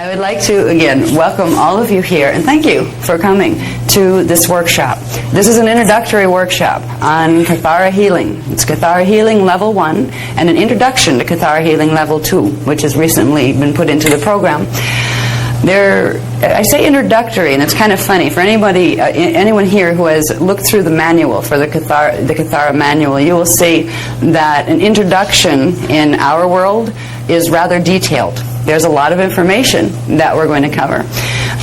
I would like to, again, welcome all of you here, and thank you for coming to this workshop. This is an introductory workshop on Kathara healing. It's Kathara healing level 1 and an introduction to Kathara healing level 2, which has recently been put into the program. I say introductory, and it's kind of funny. For anyone here who has looked through the manual for the Kathara manual, you will see that an introduction in our world is rather detailed. There's a lot of information that we're going to cover.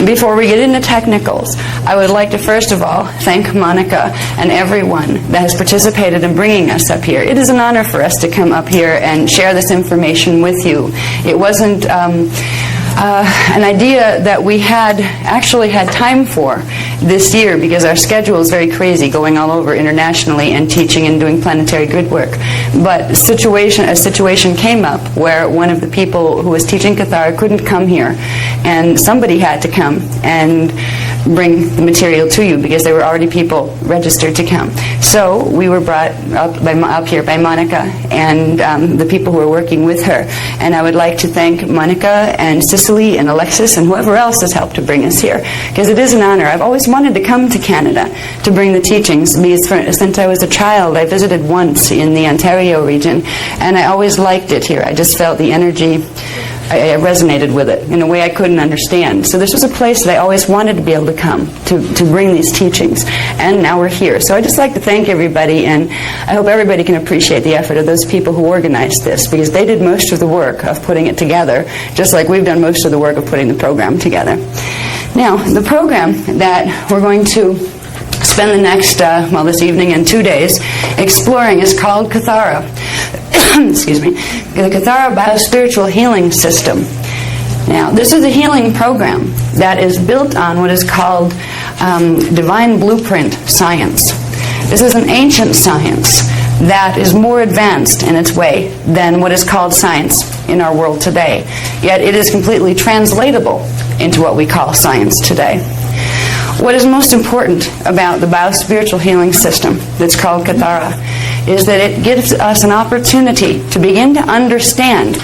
Before we get into technicals, I would like to first of all thank Monica and everyone that has participated in bringing us up here. It is an honor for us to come up here and share this information with you. It wasn't an idea that we actually had time for this year because our schedule is very crazy, going all over internationally and teaching and doing planetary grid work. But a situation came up where one of the people who was teaching Kathara couldn't come here, and somebody had to come and bring the material to you because there were already people registered to come. So we were brought up here by Monica and the people who are working with her. And I would like to thank Monica and Cicely and Alexis and whoever else has helped to bring us here, because it is an honor. I've always wanted to come to Canada to bring the teachings, because since I was a child I visited once in the Ontario region, and I always liked it here. I just felt the energy. I resonated with it in a way I couldn't understand. So this was a place that I always wanted to be able to come to bring these teachings, and now we're here. So I'd just like to thank everybody, and I hope everybody can appreciate the effort of those people who organized this, because they did most of the work of putting it together, just like we've done most of the work of putting the program together. Now, the program that we're going to spend the next, this evening and 2 days exploring is called Kathara. Excuse me. The Kathara Biospiritual Healing System. Now, this is a healing program that is built on what is called divine blueprint science. This is an ancient science that is more advanced in its way than what is called science in our world today. Yet it is completely translatable into what we call science today. What is most important about the biospiritual healing system that's called Kathara is that it gives us an opportunity to begin to understand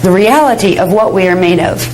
the reality of what we are made of.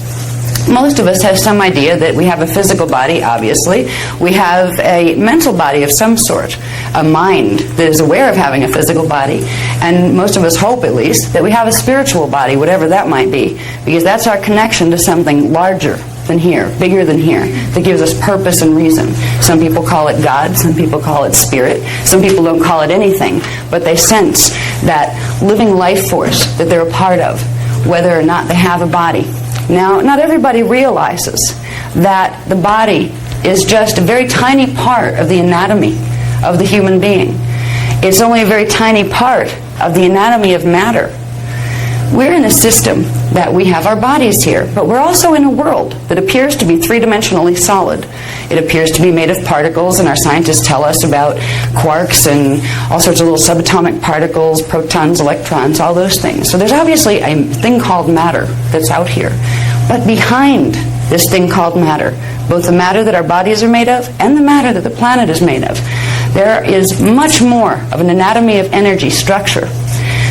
Most of us have some idea that we have a physical body, obviously. We have a mental body of some sort, a mind that is aware of having a physical body. And most of us hope, at least, that we have a spiritual body, whatever that might be, because that's our connection to something larger than here, bigger than here, that gives us purpose and reason. Some people call it God, some people call it spirit, some people don't call it anything, but they sense that living life force that they're a part of, whether or not they have a body. Now, not everybody realizes that the body is just a very tiny part of the anatomy of the human being. It's only a very tiny part of the anatomy of matter. We're in a system that we have our bodies here, but we're also in a world that appears to be three-dimensionally solid. It appears to be made of particles, and our scientists tell us about quarks and all sorts of little subatomic particles, protons, electrons, all those things. So there's obviously a thing called matter that's out here. But behind this thing called matter, both the matter that our bodies are made of and the matter that the planet is made of, there is much more of an anatomy of energy structure.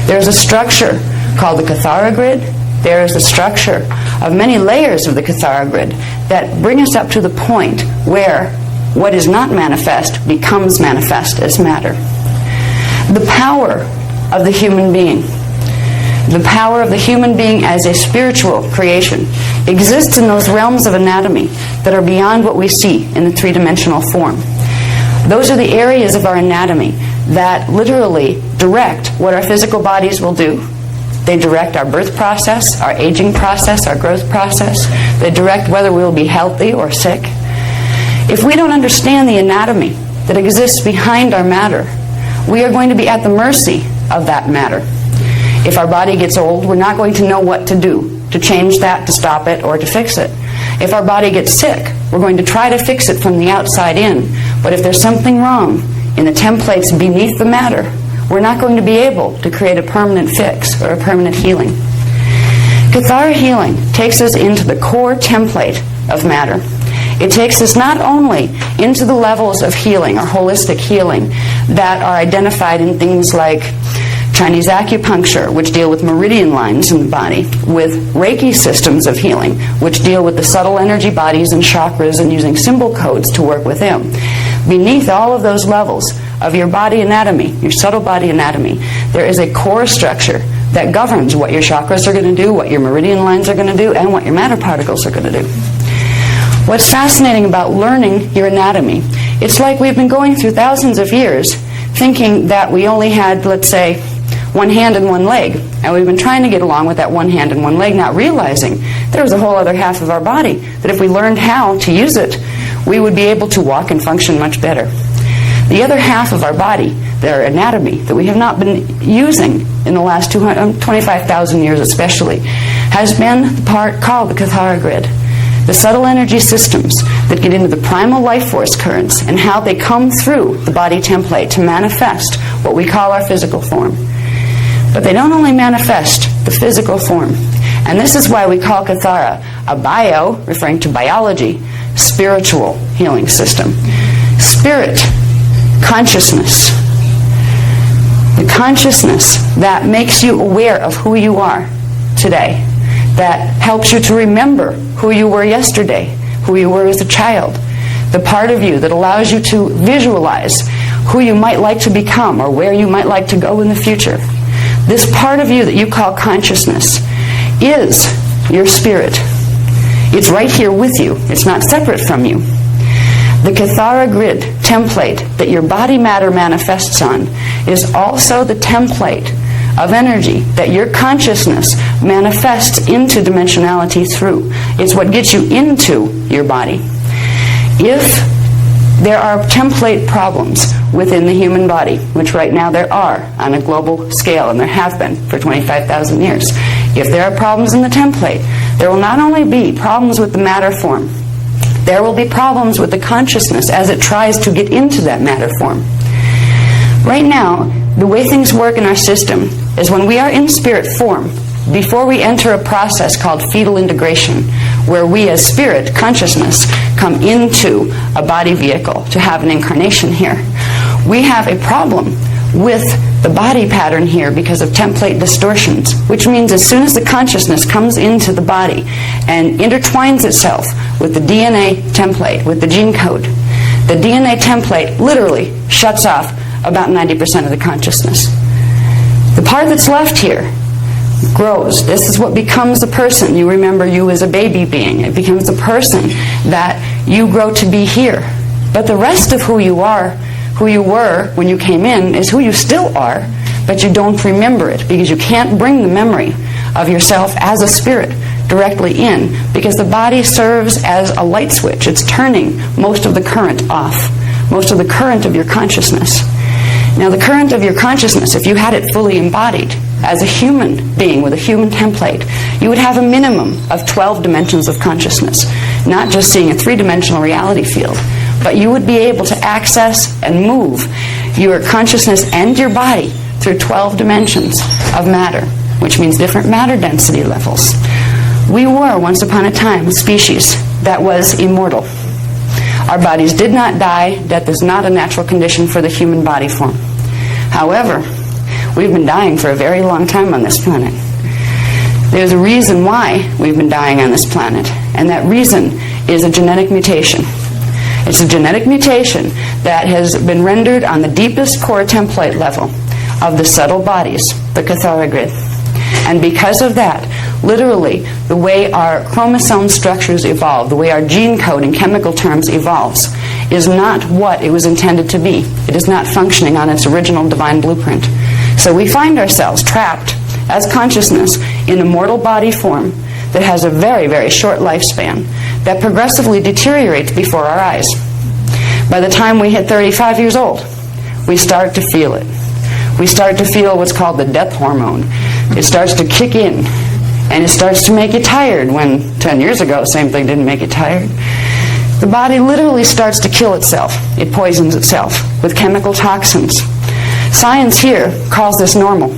There's a structure called the Kathara grid. There is a structure of many layers of the Kathara grid that bring us up to the point where what is not manifest becomes manifest as matter. The power of the human being, the power of the human being as a spiritual creation, exists in those realms of anatomy that are beyond what we see in the three-dimensional form. Those are the areas of our anatomy that literally direct what our physical bodies will do. They direct our birth process, our aging process, our growth process. They direct whether we will be healthy or sick. If we don't understand the anatomy that exists behind our matter, we are going to be at the mercy of that matter. If our body gets old, we're not going to know what to do to change that, to stop it, or to fix it. If our body gets sick, we're going to try to fix it from the outside in. But if there's something wrong in the templates beneath the matter, we're not going to be able to create a permanent fix or a permanent healing. Kathara healing takes us into the core template of matter. It takes us not only into the levels of healing or holistic healing that are identified in things like Chinese acupuncture, which deal with meridian lines in the body, with Reiki systems of healing, which deal with the subtle energy bodies and chakras and using symbol codes to work with them. Beneath all of those levels of your body anatomy, your subtle body anatomy, there is a core structure that governs what your chakras are going to do, what your meridian lines are going to do, and what your matter particles are going to do. What's fascinating about learning your anatomy, it's like we've been going through thousands of years thinking that we only had, let's say, one hand and one leg, and we've been trying to get along with that one hand and one leg, not realizing there was a whole other half of our body that if we learned how to use it, we would be able to walk and function much better. The other half of our body, their anatomy, that we have not been using in the last 25,000 years especially, has been the part called the Kathara grid. The subtle energy systems that get into the primal life force currents and how they come through the body template to manifest what we call our physical form. But they don't only manifest the physical form. And this is why we call Kathara a bio, referring to biology, spiritual healing system. Spirit, consciousness. The consciousness that makes you aware of who you are today, that helps you to remember who you were yesterday, who you were as a child, the part of you that allows you to visualize who you might like to become or where you might like to go in the future. This part of you that you call consciousness is your spirit. It's right here with you. It's not separate from you. The Kathara grid template that your body matter manifests on is also the template of energy that your consciousness manifests into dimensionality through. It's what gets you into your body. If there are template problems within the human body, which right now there are on a global scale, and there have been for 25,000 years, if there are problems in the template, there will not only be problems with the matter form, there will be problems with the consciousness as it tries to get into that matter form. Right now, the way things work in our system is when we are in spirit form, before we enter a process called fetal integration, where we as spirit, consciousness, come into a body vehicle to have an incarnation here, we have a problem with the body pattern here because of template distortions, which means as soon as the consciousness comes into the body and intertwines itself with the DNA template, with the gene code, the DNA template literally shuts off about 90% of the consciousness. The part that's left here grows. This is what becomes the person. You remember you as a baby being. It becomes the person that you grow to be here. But the rest of who you are, who you were when you came in, is who you still are, but you don't remember it because you can't bring the memory of yourself as a spirit directly in, because the body serves as a light switch. It's turning most of the current off, most of the current of your consciousness. Now, the current of your consciousness, if you had it fully embodied as a human being with a human template, you would have a minimum of 12 dimensions of consciousness, not just seeing a three-dimensional reality field, but you would be able to access and move your consciousness and your body through 12 dimensions of matter, which means different matter density levels. We were, once upon a time, a species that was immortal. Our bodies did not die. Death is not a natural condition for the human body form. However, we've been dying for a very long time on this planet. There's a reason why we've been dying on this planet, and that reason is a genetic mutation. It's a genetic mutation that has been rendered on the deepest core template level of the subtle bodies, the Kathara grid. And because of that, literally, the way our chromosome structures evolve, the way our gene code in chemical terms evolves, is not what it was intended to be. It is not functioning on its original divine blueprint. So we find ourselves trapped as consciousness in a mortal body form that has a very, very short lifespan that progressively deteriorates before our eyes. By the time we hit 35 years old, we start to feel it. We start to feel what's called the death hormone. It starts to kick in, and it starts to make you tired, when 10 years ago, same thing didn't make you tired. The body literally starts to kill itself. It poisons itself with chemical toxins. Science here calls this normal.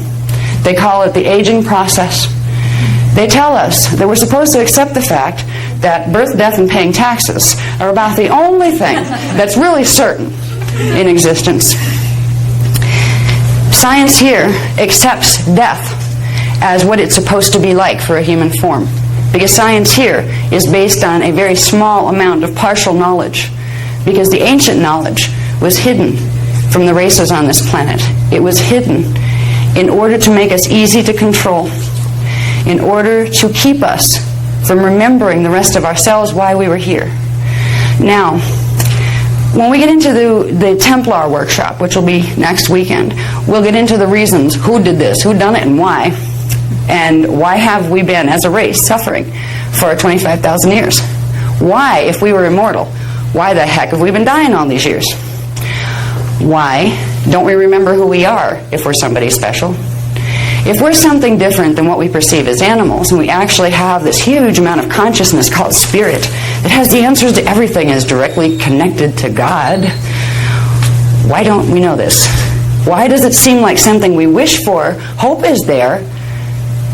They call it the aging process. They tell us that we're supposed to accept the fact that birth, death, and paying taxes are about the only thing that's really certain in existence. Science here accepts death as what it's supposed to be like for a human form. Because science here is based on a very small amount of partial knowledge. Because the ancient knowledge was hidden from the races on this planet. It was hidden in order to make us easy to control, in order to keep us from remembering the rest of ourselves why we were here. Now, when we get into the Templar workshop, which will be next weekend, we'll get into the reasons, who did this, who done it, and why. And why have we been, as a race, suffering for 25,000 years? Why, if we were immortal, why the heck have we been dying all these years? Why don't we remember who we are if we're somebody special? If we're something different than what we perceive as animals, and we actually have this huge amount of consciousness called spirit that has the answers to everything, is directly connected to God, why don't we know this? Why does it seem like something we wish for? Hope is there,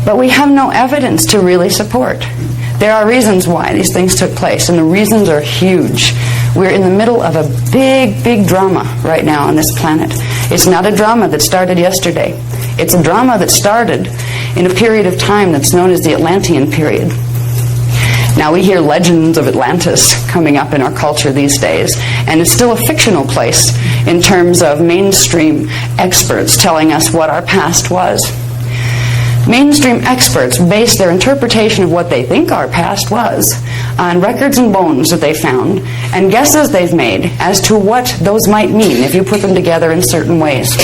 but we have no evidence to really support. There are reasons why these things took place, and the reasons are huge. We're in the middle of a big, big drama right now on this planet. It's not a drama that started yesterday. It's a drama that started in a period of time that's known as the Atlantean period. Now, we hear legends of Atlantis coming up in our culture these days, and it's still a fictional place in terms of mainstream experts telling us what our past was. Mainstream experts base their interpretation of what they think our past was on records and bones that they found and guesses they've made as to what those might mean if you put them together in certain ways.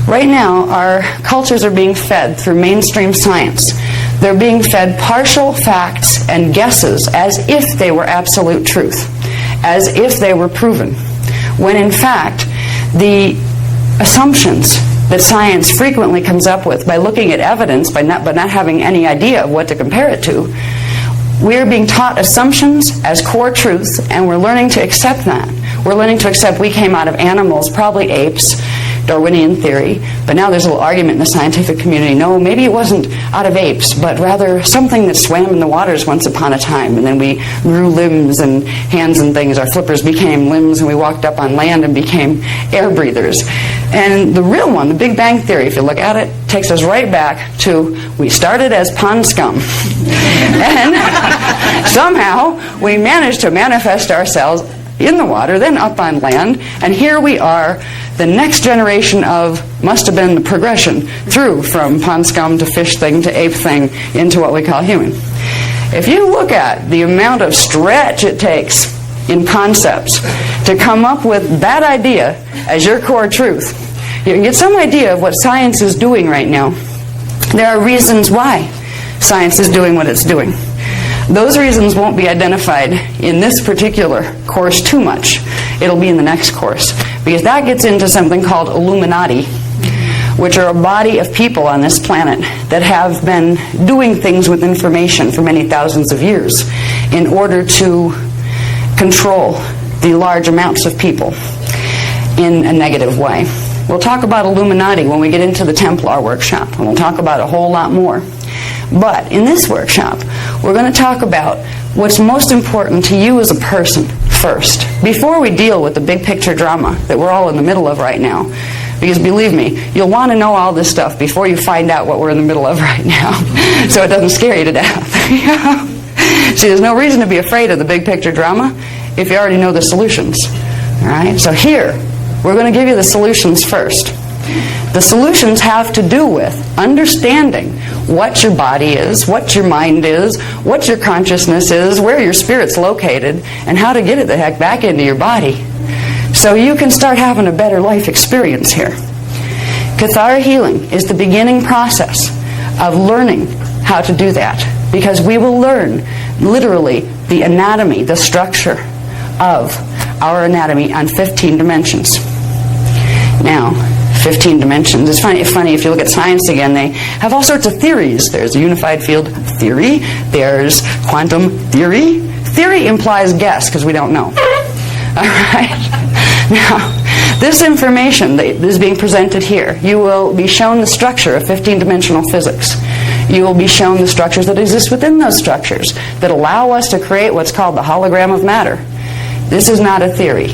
Right now, our cultures are being fed through mainstream science. They're being fed partial facts and guesses as if they were absolute truth, as if they were proven, when in fact the assumptions that science frequently comes up with by looking at evidence, but not having any idea of what to compare it to, we're being taught assumptions as core truths, and we're learning to accept that. We're learning to accept we came out of animals, probably apes, Darwinian theory, but now there's a little argument in the scientific community. No, maybe it wasn't out of apes, but rather something that swam in the waters once upon a time, and then we grew limbs and hands and things. Our flippers became limbs, and we walked up on land and became air breathers. And the real one, the Big Bang Theory, if you look at it, takes us right back to we started as pond scum. And somehow we managed to manifest ourselves in the water, then up on land, and here we are, the next generation of, must have been the progression through from pond scum to fish thing to ape thing into what we call human. If you look at the amount of stretch it takes in concepts to come up with that idea as your core truth, you can get some idea of what science is doing right now. There are reasons why science is doing what it's doing. Those reasons won't be identified in this particular course too much. It'll be in the next course, because that gets into something called Illuminati, which are a body of people on this planet that have been doing things with information for many thousands of years in order to control the large amounts of people in a negative way. We'll talk about Illuminati when we get into the Templar workshop, and we'll talk about a whole lot more. But in this workshop, we're going to talk about what's most important to you as a person first, before we deal with the big picture drama that we're all in the middle of right now. Because believe me, you'll want to know all this stuff before you find out what we're in the middle of right now, so it doesn't scare you to death. See, there's no reason to be afraid of the big picture drama if you already know the solutions. All right? So here, we're going to give you the solutions first. The solutions have to do with understanding what your body is, what your mind is, what your consciousness is, where your spirit's located, and how to get it the heck back into your body so you can start having a better life experience here. Kathara healing is the beginning process of learning how to do that, because we will learn literally the anatomy, the structure of our anatomy on 15 dimensions. Now, 15 dimensions. It's funny if you look at science again, they have all sorts of theories. There's a unified field theory. There's quantum theory. Theory implies guess, because we don't know. All right? Now, this information that is being presented here, you will be shown the structure of 15-dimensional physics. You will be shown the structures that exist within those structures that allow us to create what's called the hologram of matter. This is not a theory.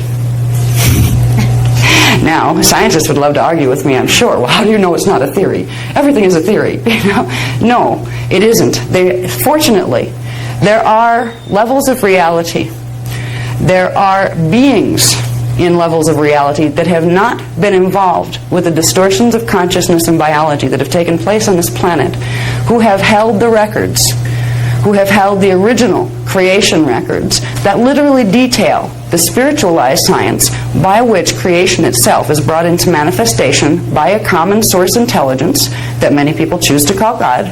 Now, scientists would love to argue with me, I'm sure. Well, how do you know it's not a theory? Everything is a theory. No, it isn't. Fortunately, there are levels of reality. There are beings in levels of reality that have not been involved with the distortions of consciousness and biology that have taken place on this planet, who have held the records, who have held the original creation records that literally detail the spiritualized science by which creation itself is brought into manifestation by a common source intelligence that many people choose to call God.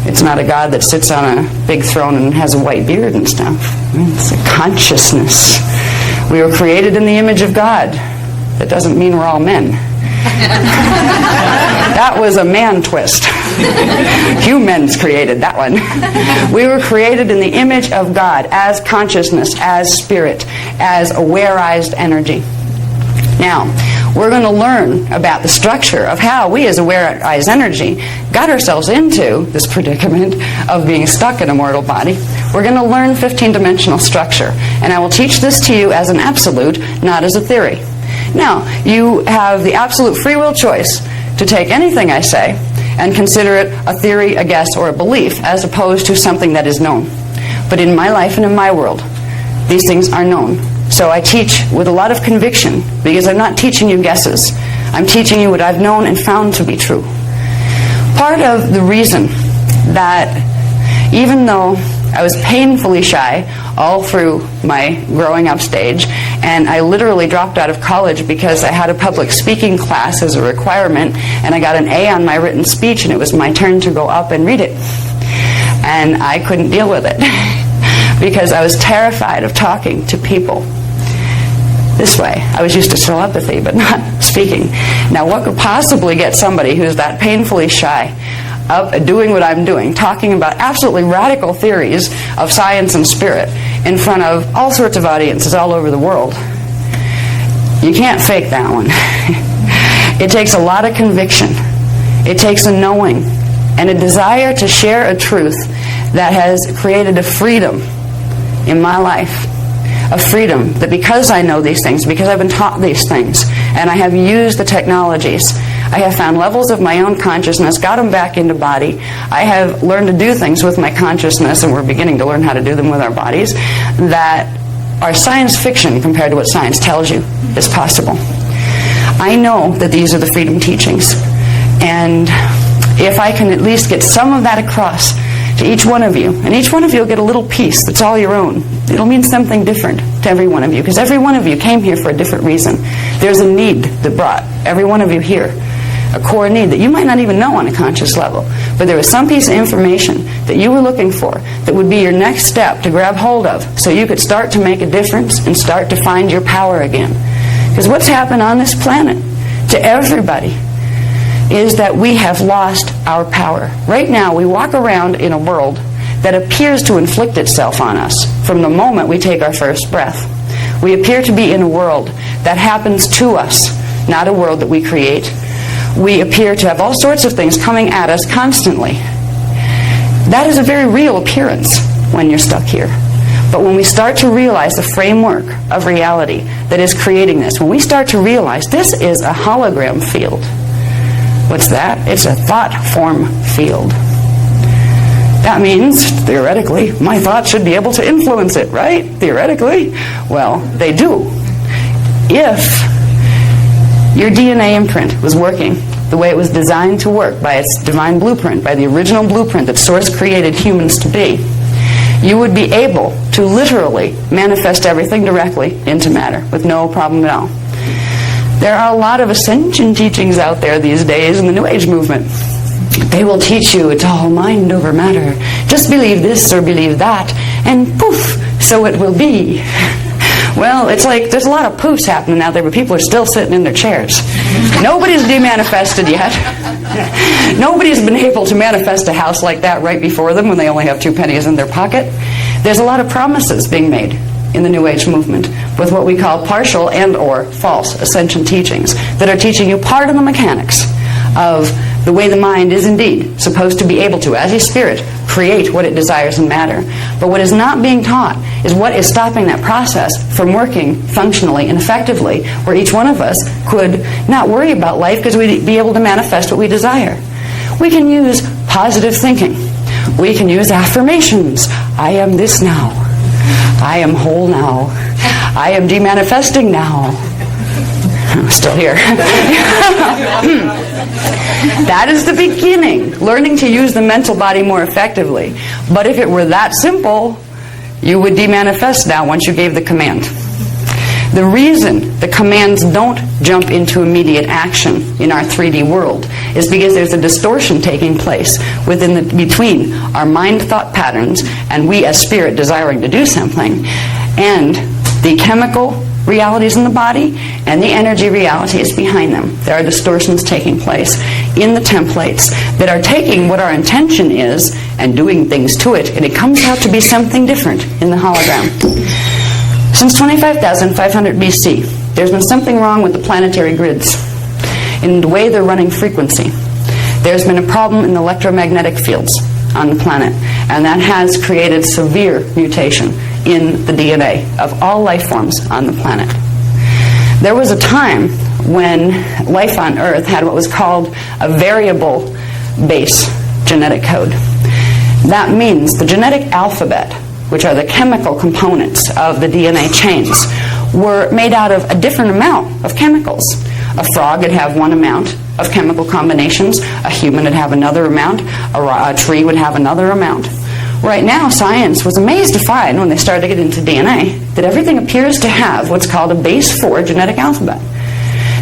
It's not a God that sits on a big throne and has a white beard and stuff. It's a consciousness. We were created in the image of God. That doesn't mean we're all men. That was a man twist. Humans created that one. We were created in the image of God as consciousness, as spirit, as awareized energy. Now, we're going to learn about the structure of how we as awareized energy got ourselves into this predicament of being stuck in a mortal body. We're going to learn 15-dimensional structure, and I will teach this to you as an absolute, not as a theory. Now, you have the absolute free will choice to take anything I say and consider it a theory, a guess, or a belief, as opposed to something that is known. But in my life and in my world, these things are known. So I teach with a lot of conviction, because I'm not teaching you guesses. I'm teaching you what I've known and found to be true. Part of the reason that, even though I was painfully shy all through my growing up stage, and I literally dropped out of college because I had a public speaking class as a requirement, and I got an A on my written speech, and it was my turn to go up and read it. And I couldn't deal with it because I was terrified of talking to people this way. I was used to telepathy, but not speaking. Now, what could possibly get somebody who's that painfully shy up doing what I'm doing, talking about absolutely radical theories of science and spirit in front of all sorts of audiences all over the world? You can't fake that one. It takes a lot of conviction. It takes a knowing and a desire to share a truth that has created a freedom in my life. A freedom that, because I know these things, because I've been taught these things, and I have used the technologies, I have found levels of my own consciousness, got them back into body. I have learned to do things with my consciousness, and we're beginning to learn how to do them with our bodies, that are science fiction compared to what science tells you is possible. I know that these are the freedom teachings, and if I can at least get some of that across to each one of you, and each one of you will get a little piece that's all your own. It'll mean something different to every one of you, because every one of you came here for a different reason. There's a need that brought every one of you here, a core need that you might not even know on a conscious level, but there was some piece of information that you were looking for that would be your next step to grab hold of, so you could start to make a difference and start to find your power again. Because what's happened on this planet to everybody is that we have lost our power. Right now, we walk around in a world that appears to inflict itself on us from the moment we take our first breath. We appear to be in a world that happens to us, not a world that we create. We appear to have all sorts of things coming at us constantly. That is a very real appearance when you're stuck here. But when we start to realize the framework of reality that is creating this, when we start to realize this is a hologram field. What's that? It's a thought form field. That means, theoretically, my thoughts should be able to influence it, right? Theoretically. Well, they do. If your DNA imprint was working the way it was designed to work by its divine blueprint, by the original blueprint that Source created humans to be, you would be able to literally manifest everything directly into matter with no problem at all. There are a lot of ascension teachings out there these days in the New Age movement. They will teach you it's all mind over matter. Just believe this or believe that, and poof, so it will be. Well, it's like there's a lot of poofs happening out there, but people are still sitting in their chairs. Nobody's demanifested yet. Nobody's been able to manifest a house like that right before them when they only have 2 pennies in their pocket. There's a lot of promises being made in the New Age movement with what we call partial and or false ascension teachings that are teaching you part of the mechanics of the way the mind is indeed supposed to be able to, as a spirit, create what it desires in matter. But what is not being taught is what is stopping that process from working functionally and effectively, where each one of us could not worry about life because we'd be able to manifest what we desire. We can use positive thinking. We can use affirmations. I am this now. I am whole now. I am demanifesting now. I'm still here. That is the beginning, learning to use the mental body more effectively. But if it were that simple, you would demanifest now once you gave the command. The reason the commands don't jump into immediate action in our 3D world is because there's a distortion taking place between our mind thought patterns and we as spirit desiring to do something, and the chemical realities in the body and the energy realities behind them. There are distortions taking place in the templates that are taking what our intention is and doing things to it, and it comes out to be something different in the hologram. Since 25,500 BC, there's been something wrong with the planetary grids in the way they're running frequency. There's been a problem in the electromagnetic fields on the planet, and that has created severe mutation in the DNA of all life forms on the planet. There was a time when life on Earth had what was called a variable base genetic code. That means the genetic alphabet, which are the chemical components of the DNA chains, were made out of a different amount of chemicals. A frog would have one amount of chemical combinations, a human would have another amount, a tree would have another amount. Right now, science was amazed to find, when they started to get into DNA, that everything appears to have what's called a base 4 genetic alphabet.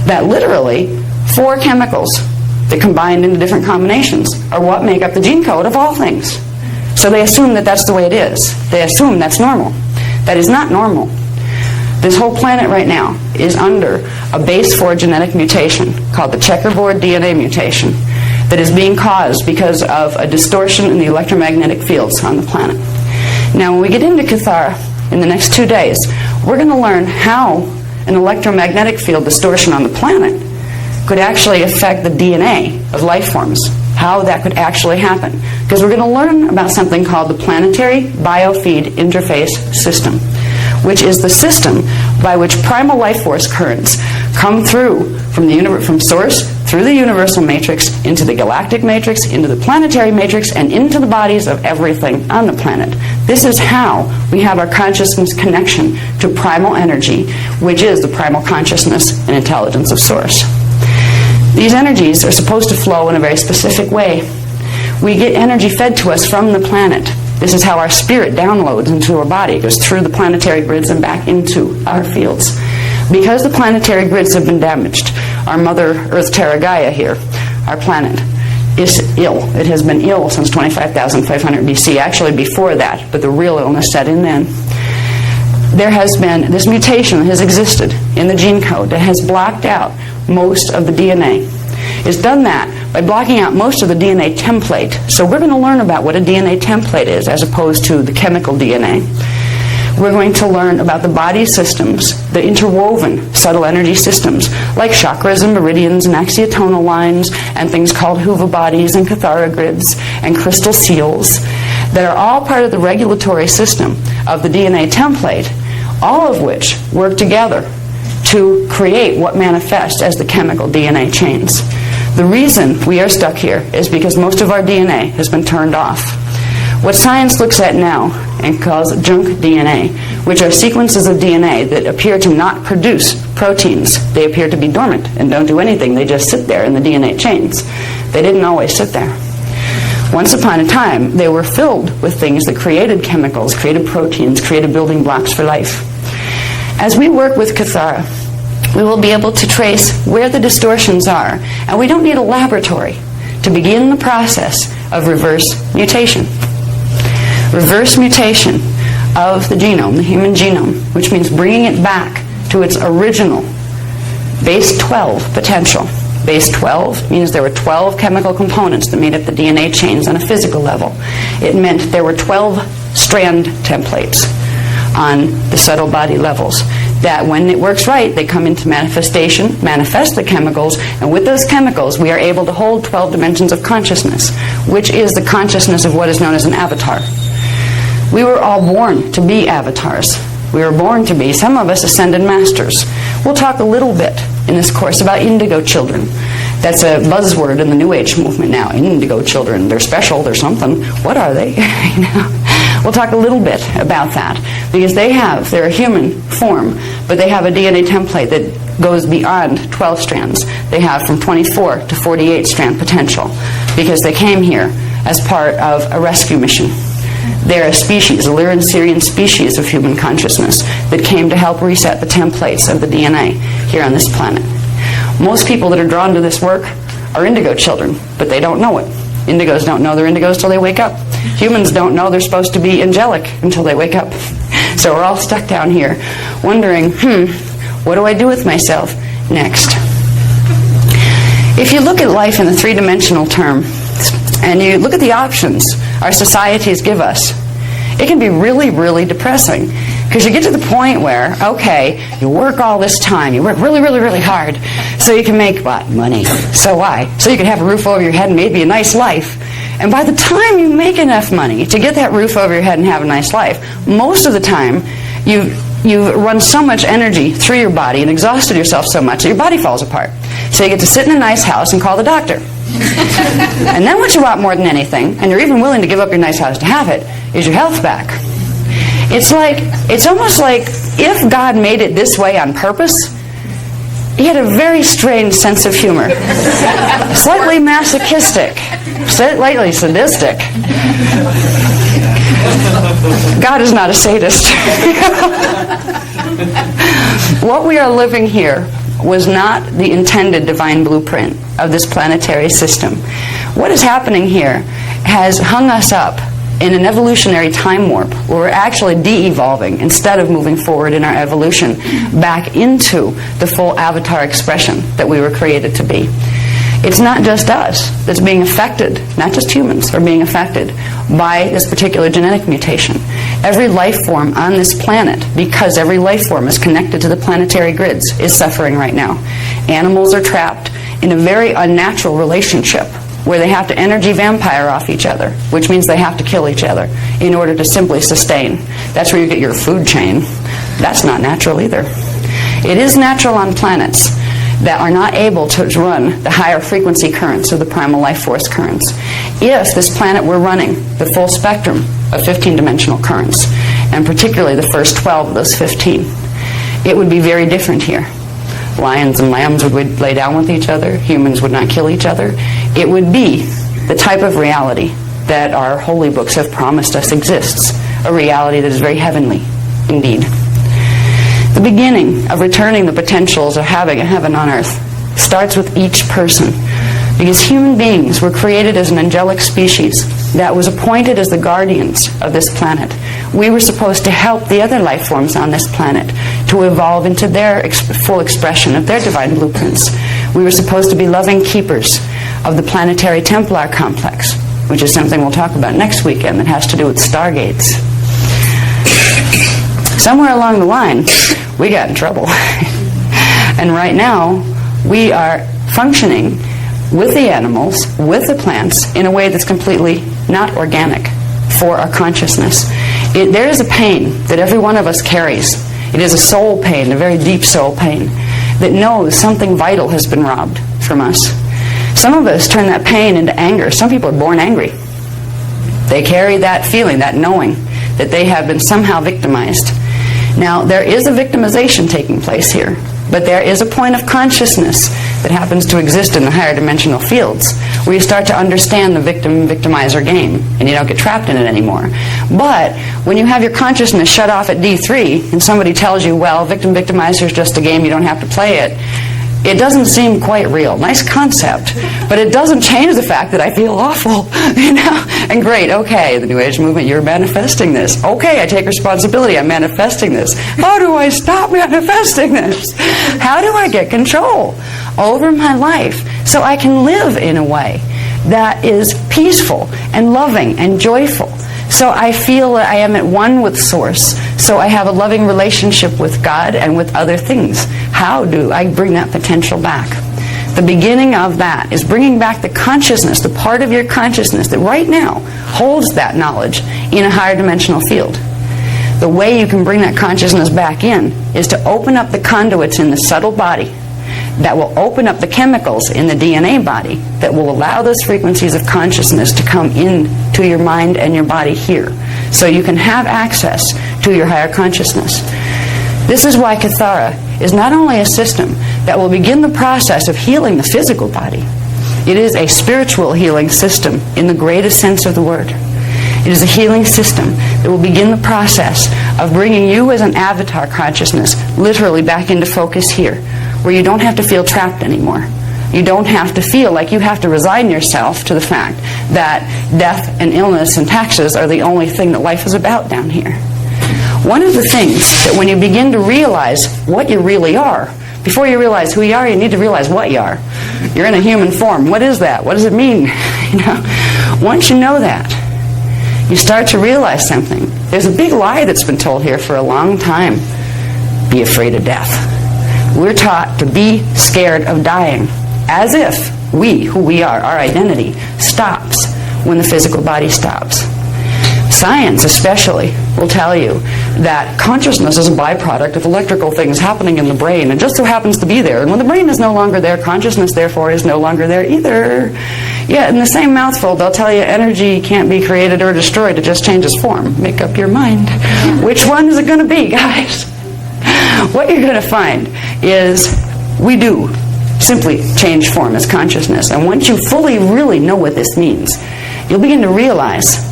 That literally 4 chemicals that combined into different combinations are what make up the gene code of all things. So they assume that that's the way it is. They assume that's normal. That is not normal. This whole planet right now is under a base 4 genetic mutation called the checkerboard DNA mutation that is being caused because of a distortion in the electromagnetic fields on the planet. Now, when we get into Kathara in the next 2 days, we're going to learn how an electromagnetic field distortion on the planet could actually affect the DNA of life forms, how that could actually happen. Because we're going to learn about something called the Planetary Biofeed Interface System, which is the system by which primal life force currents come through from source through the universal matrix into the galactic matrix, into the planetary matrix, and into the bodies of everything on the planet. This is how we have our consciousness connection to primal energy, which is the primal consciousness and intelligence of source. These energies are supposed to flow in a very specific way. We get energy fed to us from the planet. This is how our spirit downloads into our body. It goes through the planetary grids and back into our fields. Because the planetary grids have been damaged, our Mother Earth Terra Gaia here, our planet, is ill. It has been ill since 25,500 BC, actually before that, but the real illness set in then. There has been this mutation that has existed in the gene code that has blocked out most of the DNA. It's done that by blocking out most of the DNA template. So we're going to learn about what a DNA template is as opposed to the chemical DNA. We're going to learn about the body systems, the interwoven subtle energy systems, like chakras and meridians and axiotonal lines and things called Huva bodies and Kathara grids and crystal seals that are all part of the regulatory system of the DNA template, all of which work together to create what manifests as the chemical DNA chains. The reason we are stuck here is because most of our DNA has been turned off. What science looks at now and calls junk DNA, which are sequences of DNA that appear to not produce proteins. They appear to be dormant and don't do anything. They just sit there in the DNA chains. They didn't always sit there. Once upon a time, they were filled with things that created chemicals, created proteins, created building blocks for life. As we work with Kathara, we will be able to trace where the distortions are, and we don't need a laboratory to begin the process of reverse mutation. Reverse mutation of the genome, the human genome, which means bringing it back to its original base 12 potential. Base 12 means there were 12 chemical components that made up the DNA chains on a physical level. It meant there were 12 strand templates on the subtle body levels. that when it works right, they come into manifestation, manifest the chemicals, and with those chemicals, we are able to hold 12 dimensions of consciousness, which is the consciousness of what is known as an avatar. We were all born to be avatars. We were born to be, some of us, ascended masters. We'll talk a little bit in this course about indigo children. That's a buzzword in the New Age movement now. Indigo children, they're special, they're something. What are they? We'll talk a little bit about that, because they're a human form, but they have a DNA template that goes beyond 12 strands. They have from 24 to 48 strand potential, because they came here as part of a rescue mission. They're a species, a Lyran-Syrian species of human consciousness that came to help reset the templates of the DNA here on this planet. Most people that are drawn to this work are indigo children, but they don't know it. Indigos don't know they're indigos till they wake up. Humans don't know they're supposed to be angelic until they wake up. So we're all stuck down here wondering, what do I do with myself next? If you look at life in the three-dimensional term, and you look at the options our societies give us, it can be really, really depressing. Because you get to the point where, okay, you work all this time, you work really, really, really hard, so you can make, what, money. So why? So you can have a roof over your head and maybe a nice life. And by the time you make enough money to get that roof over your head and have a nice life, most of the time you've run so much energy through your body and exhausted yourself so much that your body falls apart. So you get to sit in a nice house and call the doctor. And then what you want more than anything, and you're even willing to give up your nice house to have it, is your health back. It's almost like if God made it this way on purpose, he had a very strange sense of humor. Slightly masochistic, slightly sadistic. God is not a sadist. What we are living here was not the intended divine blueprint of this planetary system. What is happening here has hung us up in an evolutionary time warp where we're actually de-evolving instead of moving forward in our evolution back into the full avatar expression that we were created to be. It's not just us that's being affected, not just humans are being affected by this particular genetic mutation. Every life form on this planet, because every life form is connected to the planetary grids, is suffering right now. Animals are trapped in a very unnatural relationship where they have to energy vampire off each other, which means they have to kill each other in order to simply sustain. That's where you get your food chain. That's not natural either. It is natural on planets that are not able to run the higher frequency currents of the primal life force currents. If this planet were running the full spectrum of 15-dimensional currents, and particularly the first 12 of those 15, it would be very different here. Lions and lambs would lay down with each other. Humans would not kill each other. It would be the type of reality that our holy books have promised us exists, a reality that is very heavenly indeed. The beginning of returning the potentials of having a heaven on earth starts with each person, because human beings were created as an angelic species that was appointed as the guardians of this planet. We were supposed to help the other life forms on this planet to evolve into their full expression of their divine blueprints. We were supposed to be loving keepers of the planetary Templar complex, which is something we'll talk about next weekend that has to do with Stargates. Somewhere along the line, we got in trouble. And right now, we are functioning with the animals, with the plants, in a way that's completely not organic for our consciousness. There is a pain that every one of us carries. It is a soul pain, a very deep soul pain, that knows something vital has been robbed from us. Some of us turn that pain into anger. Some people are born angry. They carry that feeling, that knowing, that they have been somehow victimized. Now, there is a victimization taking place here, but there is a point of consciousness that happens to exist in the higher dimensional fields where you start to understand the victim-victimizer game and you don't get trapped in it anymore. But when you have your consciousness shut off at D3 and somebody tells you, well, victim-victimizer is just a game, you don't have to play it, it doesn't seem quite real. Nice concept, but it doesn't change the fact that I feel awful, you know? And great, okay, the New Age movement, you're manifesting this. Okay, I take responsibility, I'm manifesting this. How do I stop manifesting this? How do I get control over my life so I can live in a way that is peaceful and loving and joyful, So I feel that I am at one with Source. So I have a loving relationship with God and with other things. How do I bring that potential back? The beginning of that is bringing back the consciousness, the part of your consciousness that right now holds that knowledge in a higher dimensional field. The way you can bring that consciousness back in is to open up the conduits in the subtle body that will open up the chemicals in the DNA body that will allow those frequencies of consciousness to come in to your mind and your body here, so you can have access to your higher consciousness. This is why Kathara is not only a system that will begin the process of healing the physical body, it is a spiritual healing system in the greatest sense of the word. It is a healing system that will begin the process of bringing you as an avatar consciousness literally back into focus here, where you don't have to feel trapped anymore. You don't have to feel like you have to resign yourself to the fact that death and illness and taxes are the only thing that life is about down here. One of the things that when you begin to realize what you really are, before you realize who you are, you need to realize what you are. You're in a human form. What is that? What does it mean? Once you know that, you start to realize something. There's a big lie that's been told here for a long time. Be afraid of death. We're taught to be scared of dying, as if we, who we are, our identity, stops when the physical body stops. Science especially will tell you that consciousness is a byproduct of electrical things happening in the brain, and just so happens to be there. And when the brain is no longer there, consciousness therefore is no longer there either. Yeah, in the same mouthful, they'll tell you energy can't be created or destroyed, it just changes form. Make up your mind. Which one is it going to be, guys? What you're going to find is we do simply change form as consciousness. And once you fully really know what this means, you'll begin to realize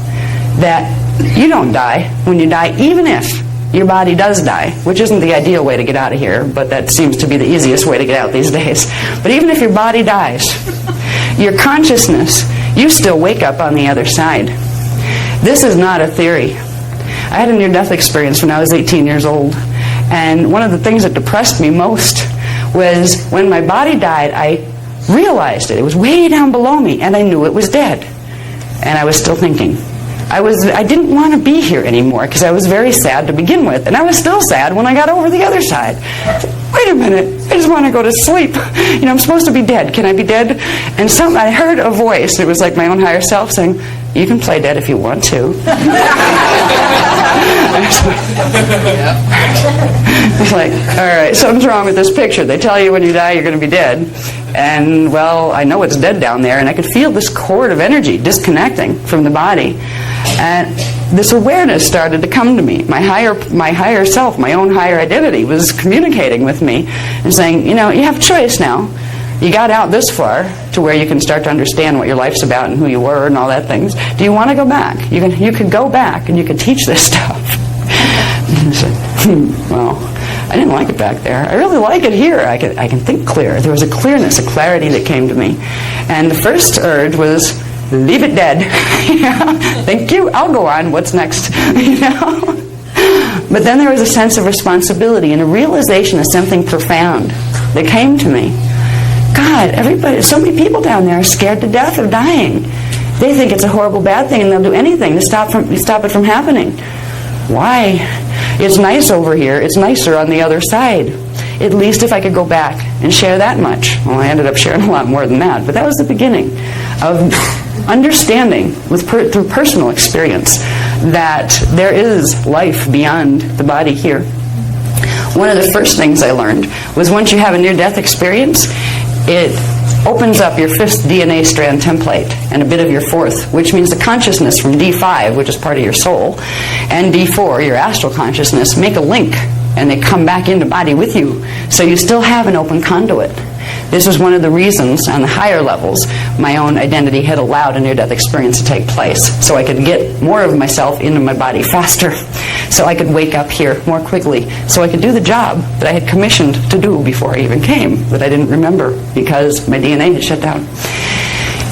that you don't die when you die, even if your body does die, which isn't the ideal way to get out of here, but that seems to be the easiest way to get out these days. But even if your body dies, your consciousness, you still wake up on the other side. This is not a theory. I had a near-death experience when I was 18 years old, and one of the things that depressed me most was when my body died, I realized it. It was way down below me, and I knew it was dead. And I was still thinking. I didn't want to be here anymore because I was very sad to begin with, and I was still sad when I got over the other side. Wait a minute, I just want to go to sleep. I'm supposed to be dead. Can I be dead? And I heard a voice. It was like my own higher self saying, you can play dead if you want to. It's like, all right, something's wrong with this picture. They tell you when you die you're going to be dead. And, well, I know it's dead down there, and I could feel this cord of energy disconnecting from the body. And this awareness started to come to me. My higher self, my own higher identity, was communicating with me and saying, you have a choice now. You got out this far to where you can start to understand what your life's about and who you were and all that things. Do you want to go back? You could go back and you could teach this stuff. And I said, well, I didn't like it back there. I really like it here. I can think clear. There was a clearness, a clarity that came to me. And the first urge was, leave it dead. Thank you. I'll go on. What's next? But then there was a sense of responsibility and a realization of something profound that came to me. God, so many people down there are scared to death of dying. They think it's a horrible bad thing, and they'll do anything to stop it from happening. Why? It's nice over here. It's nicer on the other side. At least if I could go back and share that much. Well, I ended up sharing a lot more than that, but that was the beginning of understanding through personal experience that there is life beyond the body here. One of the first things I learned was once you have a near-death experience, it opens up your fifth DNA strand template and a bit of your fourth, which means the consciousness from D5, which is part of your soul, and D4, your astral consciousness, make a link, and they come back into body with you. So you still have an open conduit. This was one of the reasons on the higher levels my own identity had allowed a near-death experience to take place, so I could get more of myself into my body faster, so I could wake up here more quickly, so I could do the job that I had commissioned to do before I even came, that I didn't remember because my DNA had shut down.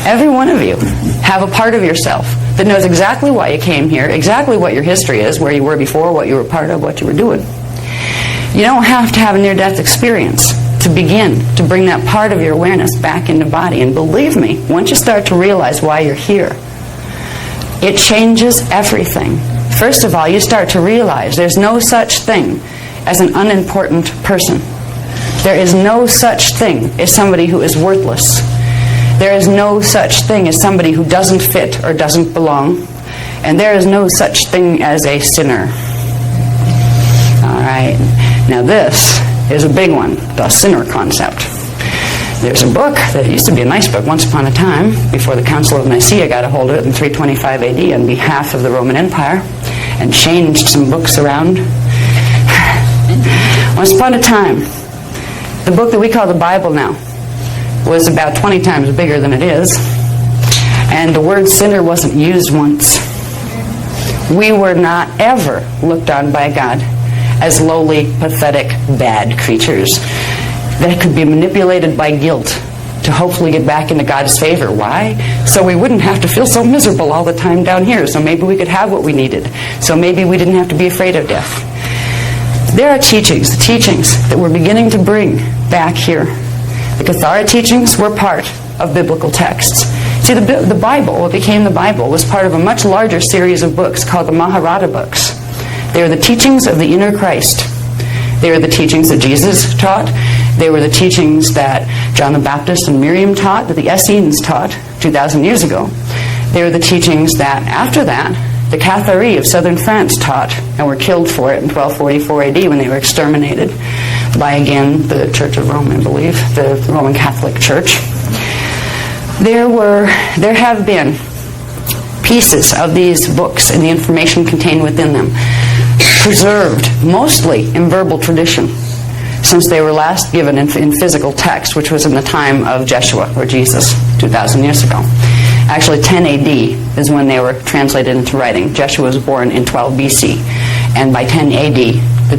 Every one of you have a part of yourself that knows exactly why you came here, exactly what your history is, where you were before, what you were part of, what you were doing. You don't have to have a near-death experience to begin to bring that part of your awareness back into body. And believe me, once you start to realize why you're here, It changes everything. First of all, you start to realize there's no such thing as an unimportant person. There is no such thing as somebody who is worthless. There is no such thing as somebody who doesn't fit or doesn't belong. And there is no such thing as a sinner. All right. Now this is a big one, the sinner concept. There's a book that used to be a nice book once upon a time, before the Council of Nicaea got a hold of it in 325 AD on behalf of the Roman Empire and changed some books around. Once upon a time, the book that we call the Bible now was about 20 times bigger than it is, and the word sinner wasn't used once. We were not ever looked on by God as lowly, pathetic, bad creatures that could be manipulated by guilt to hopefully get back into God's favor. Why? So we wouldn't have to feel so miserable all the time down here. So maybe we could have what we needed. So maybe we didn't have to be afraid of death. There are teachings that we're beginning to bring back here. The Kathara teachings were part of biblical texts. See, the Bible, what became the Bible, was part of a much larger series of books called the Mahārāta books. They are the teachings of the inner Christ. They are the teachings that Jesus taught. They were the teachings that John the Baptist and Miriam taught, that the Essenes taught 2,000 years ago. They were the teachings that, after that, the Kathari of southern France taught and were killed for it in 1244 AD when they were exterminated by, again, the Church of Rome, I believe, the Roman Catholic Church. There have been pieces of these books and the information contained within them preserved mostly in verbal tradition since they were last given in physical text, which was in the time of Jeshua, or Jesus, 2,000 years ago. Actually, 10 AD is when they were translated into writing. Jeshua was born in 12 BC, and by 10 AD,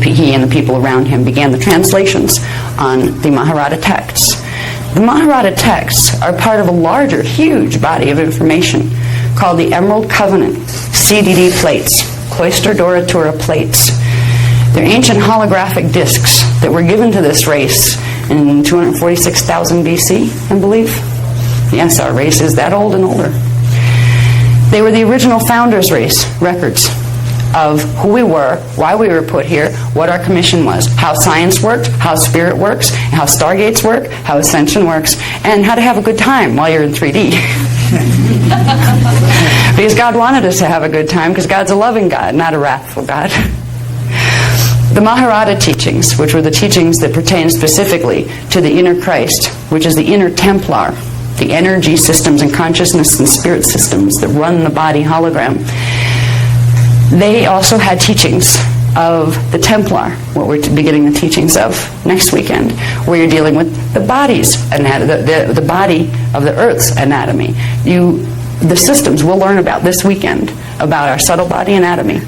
he and the people around him began the translations on the Mahārāta texts. The Mahārāta texts are part of a larger, huge body of information called the Emerald Covenant CDD plates, Cloister Doratura plates. They're ancient holographic discs that were given to this race in 246,000 BC, I believe. Yes, our race is that old and older. They were the original founders' race records of who we were, why we were put here, what our commission was, how science worked, how spirit works, how Stargates work, how ascension works, and how to have a good time while you're in 3D. Because God wanted us to have a good time, because God's a loving God, not a wrathful God. The Mahārāta teachings, which were the teachings that pertain specifically to the inner Christ, which is the inner Templar, the energy systems and consciousness and spirit systems that run the body hologram, they also had teachings of the Templar, what we're beginning the teachings of next weekend, where you're dealing with the body's anatomy, the body of the Earth's anatomy. The systems we'll learn about this weekend, about our subtle body anatomy,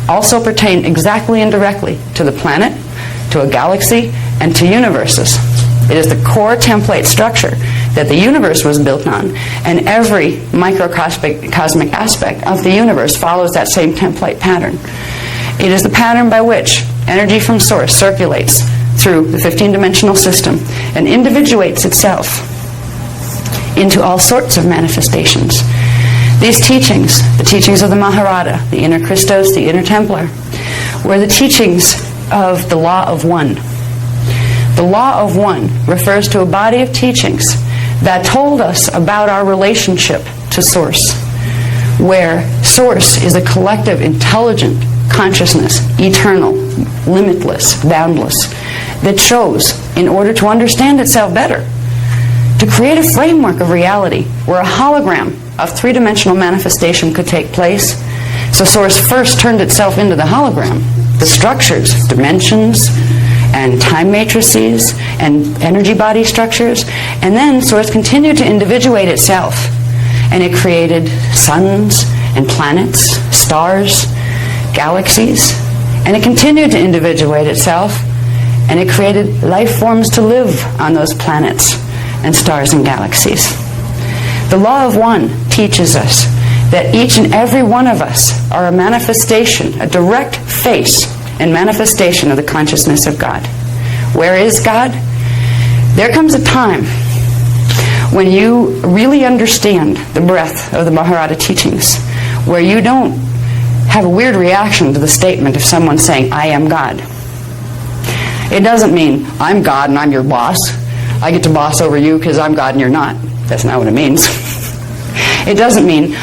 also pertain exactly and directly to the planet, to a galaxy, and to universes. It is the core template structure that the universe was built on, and every microcosmic aspect of the universe follows that same template pattern. It is the pattern by which energy from source circulates through the 15-dimensional system and individuates itself into all sorts of manifestations. These teachings, the teachings of the Mahārāta, the inner Christos, the inner Templar, were the teachings of the Law of One. The Law of One refers to a body of teachings that told us about our relationship to Source, where Source is a collective, intelligent consciousness, eternal, limitless, boundless, that chose, in order to understand itself better, to create a framework of reality where a hologram of three-dimensional manifestation could take place. So Source first turned itself into the hologram, the structures, dimensions, and time matrices, and energy body structures, and then Source continued to individuate itself, and it created suns and planets, stars, galaxies, and it continued to individuate itself, and it created life forms to live on those planets and stars and galaxies. The Law of One teaches us that each and every one of us are a manifestation, a direct face and manifestation of the consciousness of God. Where is God? There comes a time when you really understand the breadth of the Mahārāta teachings, where you don't have a weird reaction to the statement of someone saying, I am God. It doesn't mean, I'm God and I'm your boss. I get to boss over you because I'm God and you're not. That's not what it means. It doesn't mean,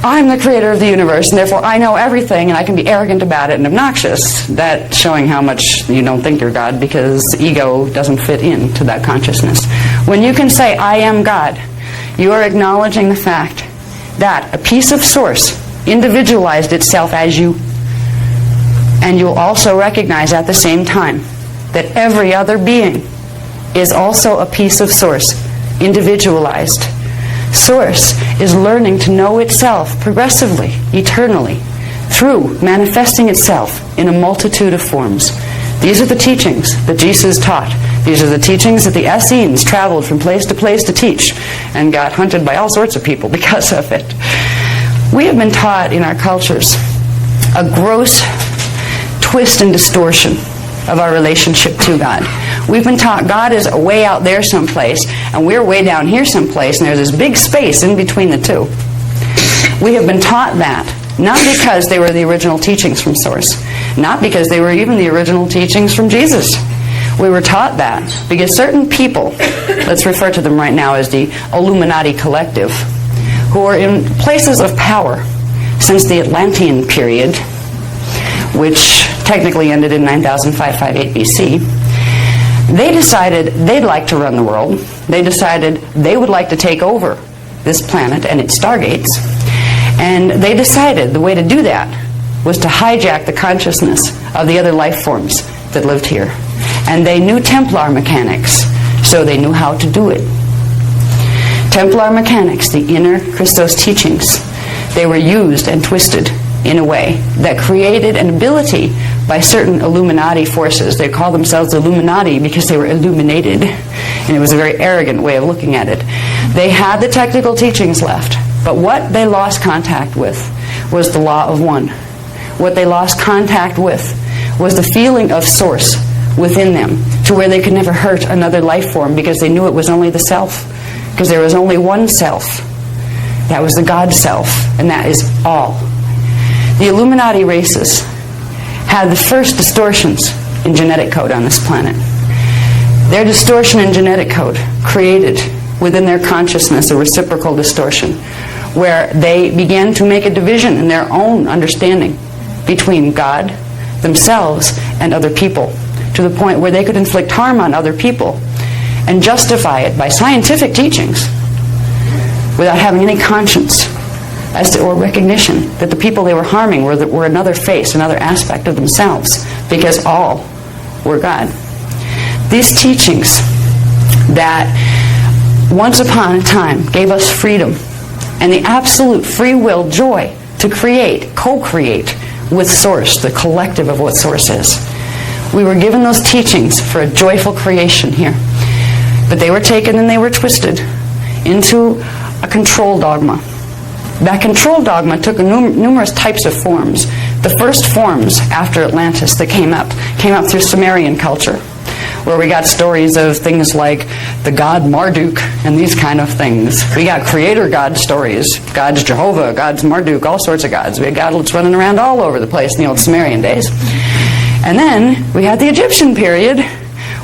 I'm the creator of the universe and therefore I know everything and I can be arrogant about it and obnoxious. That's showing how much you don't think you're God, because ego doesn't fit into that consciousness. When you can say, I am God, you are acknowledging the fact that a piece of source individualized itself as you. And you'll also recognize at the same time that every other being is also a piece of source, individualized. Source is learning to know itself progressively, eternally, through manifesting itself in a multitude of forms. These are the teachings that Jesus taught. These are the teachings that the Essenes traveled from place to place to teach and got hunted by all sorts of people because of it. We have been taught in our cultures a gross twist and distortion of our relationship to God. We've been taught God is way out there someplace and we're way down here someplace, and there's this big space in between the two. We have been taught that, not because they were the original teachings from Source, not because they were even the original teachings from Jesus. We were taught that because certain people, let's refer to them right now as the Illuminati collective, who are in places of power since the Atlantean period, which technically ended in 9558 BC, they decided they'd like to run the world. They decided they would like to take over this planet and its Stargates. And they decided the way to do that was to hijack the consciousness of the other life forms that lived here. And they knew Templar mechanics, so they knew how to do it. Templar mechanics, the inner Christos teachings, they were used and twisted in a way that created an ability by certain Illuminati forces. They call themselves Illuminati because they were illuminated, and it was a very arrogant way of looking at it. They had the technical teachings left, but what they lost contact with was the law of one. What they lost contact with was the feeling of source within them, to where they could never hurt another life form because they knew it was only the self, because there was only one self. That was the God self, and that is all. The Illuminati races had the first distortions in genetic code on this planet. Their distortion in genetic code created within their consciousness a reciprocal distortion, where they began to make a division in their own understanding between God, themselves, and other people, to the point where they could inflict harm on other people and justify it by scientific teachings without having any conscience as to, or recognition that the people they were harming were another face, another aspect of themselves, because all were God. These teachings that once upon a time gave us freedom and the absolute free will joy to create, co-create with Source, the collective of what Source is. We were given those teachings for a joyful creation here. But they were taken and they were twisted into a control dogma. That control dogma took numerous types of forms. The first forms after Atlantis that came up through Sumerian culture, where we got stories of things like the god Marduk and these kind of things. We got creator god stories, God's Jehovah, God's Marduk, all sorts of gods. We had gods running around all over the place in the old Sumerian days. And then we had the Egyptian period,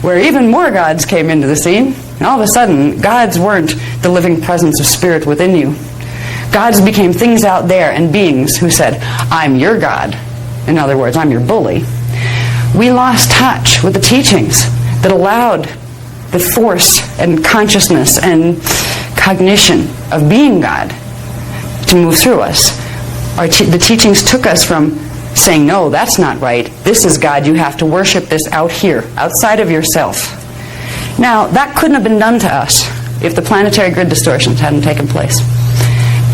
where even more gods came into the scene, and all of a sudden gods weren't the living presence of spirit within you. Gods became things out there and beings who said, I'm your God. In other words, I'm your bully. We lost touch with the teachings that allowed the force and consciousness and cognition of being God to move through us. The teachings took us from saying, no, that's not right. This is God. You have to worship this out here, outside of yourself. Now, that couldn't have been done to us if the planetary grid distortions hadn't taken place.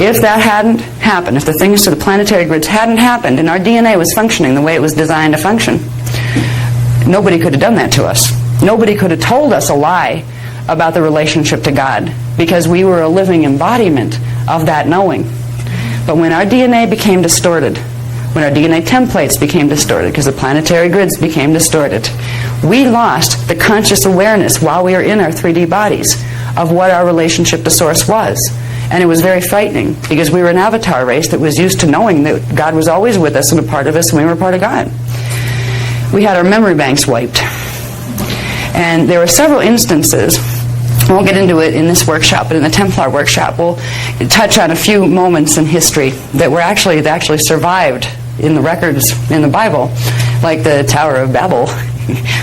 If that hadn't happened, if the things to the planetary grids hadn't happened and our DNA was functioning the way it was designed to function, nobody could have done that to us. Nobody could have told us a lie about the relationship to God, because we were a living embodiment of that knowing. But when our DNA became distorted, when our DNA templates became distorted, because the planetary grids became distorted, we lost the conscious awareness while we were in our 3D bodies of what our relationship to Source was. And it was very frightening, because we were an avatar race that was used to knowing that God was always with us and a part of us, and we were a part of God. We had our memory banks wiped. And there were several instances. I won't get into it in this workshop, but in the Templar workshop, we'll touch on a few moments in history that actually survived in the records in the Bible, like the Tower of Babel.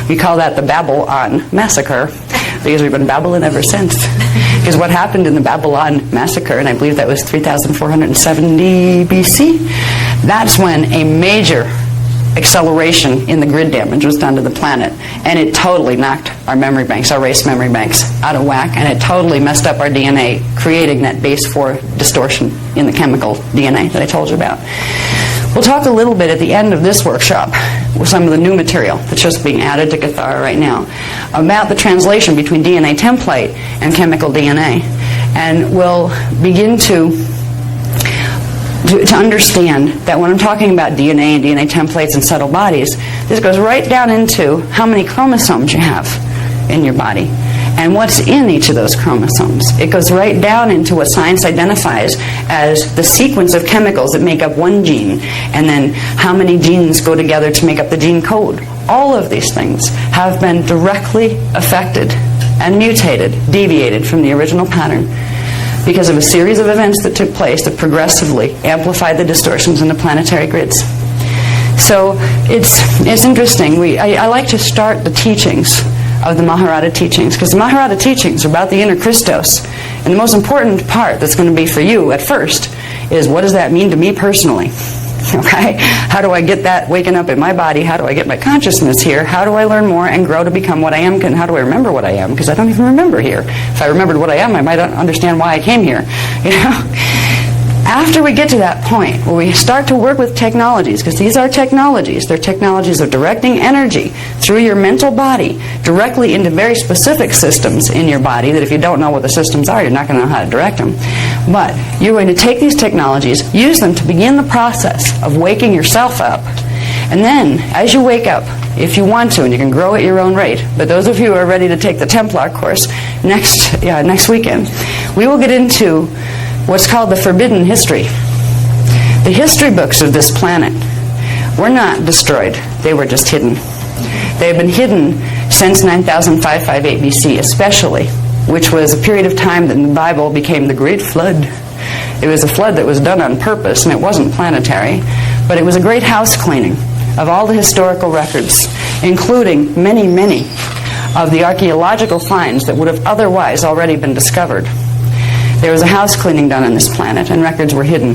We call that the Babylon Massacre, because we've been babbling ever since. Because what happened in the Babylon Massacre, and I believe that was 3470 BC, that's when a major acceleration in the grid damage was done to the planet, and it totally knocked our memory banks, our race memory banks, out of whack, and it totally messed up our DNA, creating that base 4 distortion in the chemical DNA that I told you about. We'll talk a little bit at the end of this workshop with some of the new material that's just being added to Kathara right now about the translation between DNA template and chemical DNA, and we'll begin to understand that when I'm talking about DNA and DNA templates and subtle bodies, this goes right down into how many chromosomes you have in your body and what's in each of those chromosomes. It goes right down into what science identifies as the sequence of chemicals that make up one gene, and then how many genes go together to make up the gene code. All of these things have been directly affected and mutated, deviated from the original pattern, because of a series of events that took place that progressively amplified the distortions in the planetary grids. So it's interesting. I like to start the teachings of the Mahārāta teachings, because the Mahārāta teachings are about the inner Christos. And the most important part that's going to be for you at first is, what does that mean to me personally? Okay? How do I get that waking up in my body? How do I get my consciousness here? How do I learn more and grow to become what I am? And how do I remember what I am? Because I don't even remember here. If I remembered what I am, I might understand why I came here. You know? After we get to that point where we start to work with technologies, because these are technologies, they're technologies of directing energy through your mental body directly into very specific systems in your body that if you don't know what the systems are, you're not going to know how to direct them. But you're going to take these technologies, use them to begin the process of waking yourself up. And then, as you wake up, if you want to, and you can grow at your own rate, but those of you who are ready to take the Templar course next weekend, we will get into what's called the forbidden history. The history books of this planet were not destroyed. They were just hidden. They have been hidden since 9558 BC especially, which was a period of time that in the Bible became the Great Flood. It was a flood that was done on purpose, and it wasn't planetary, but it was a great house cleaning of all the historical records, including many, many of the archaeological finds that would have otherwise already been discovered. There was a house cleaning done on this planet, and records were hidden.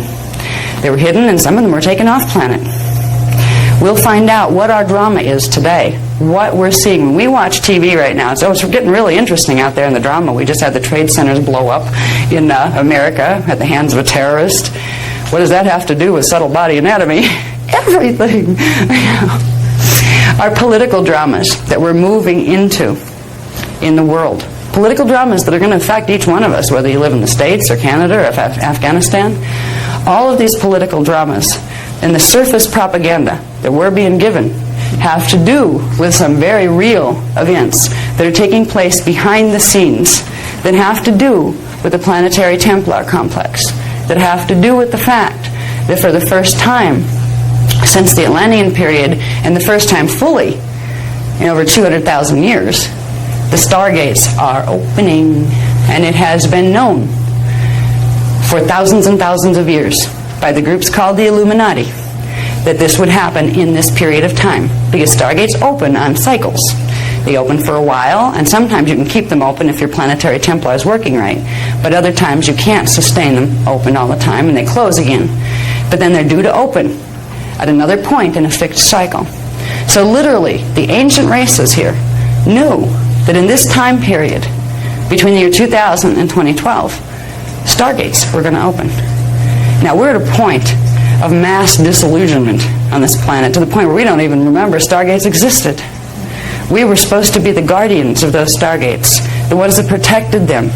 They were hidden, and some of them were taken off planet. We'll find out what our drama is today, what we're seeing. When we watch TV right now, it's getting really interesting out there in the drama. We just had the trade centers blow up in America at the hands of a terrorist. What does that have to do with subtle body anatomy? Everything. Our political dramas that we're moving into in the world. Political dramas that are going to affect each one of us, whether you live in the States or Canada or Afghanistan. All of these political dramas and the surface propaganda that we're being given have to do with some very real events that are taking place behind the scenes, that have to do with the planetary Templar complex, that have to do with the fact that for the first time since the Atlantean period, and the first time fully in over 200,000 years, the Stargates are opening, and it has been known for thousands and thousands of years by the groups called the Illuminati that this would happen in this period of time, because Stargates open on cycles. They open for a while, and sometimes you can keep them open if your planetary Templar is working right, but other times you can't sustain them open all the time, and they close again. But then they're due to open at another point in a fixed cycle. So literally, the ancient races here knew that in this time period, between the year 2000 and 2012, Stargates were going to open. Now we're at a point of mass disillusionment on this planet, to the point where we don't even remember Stargates existed. We were supposed to be the guardians of those Stargates, the ones that protected them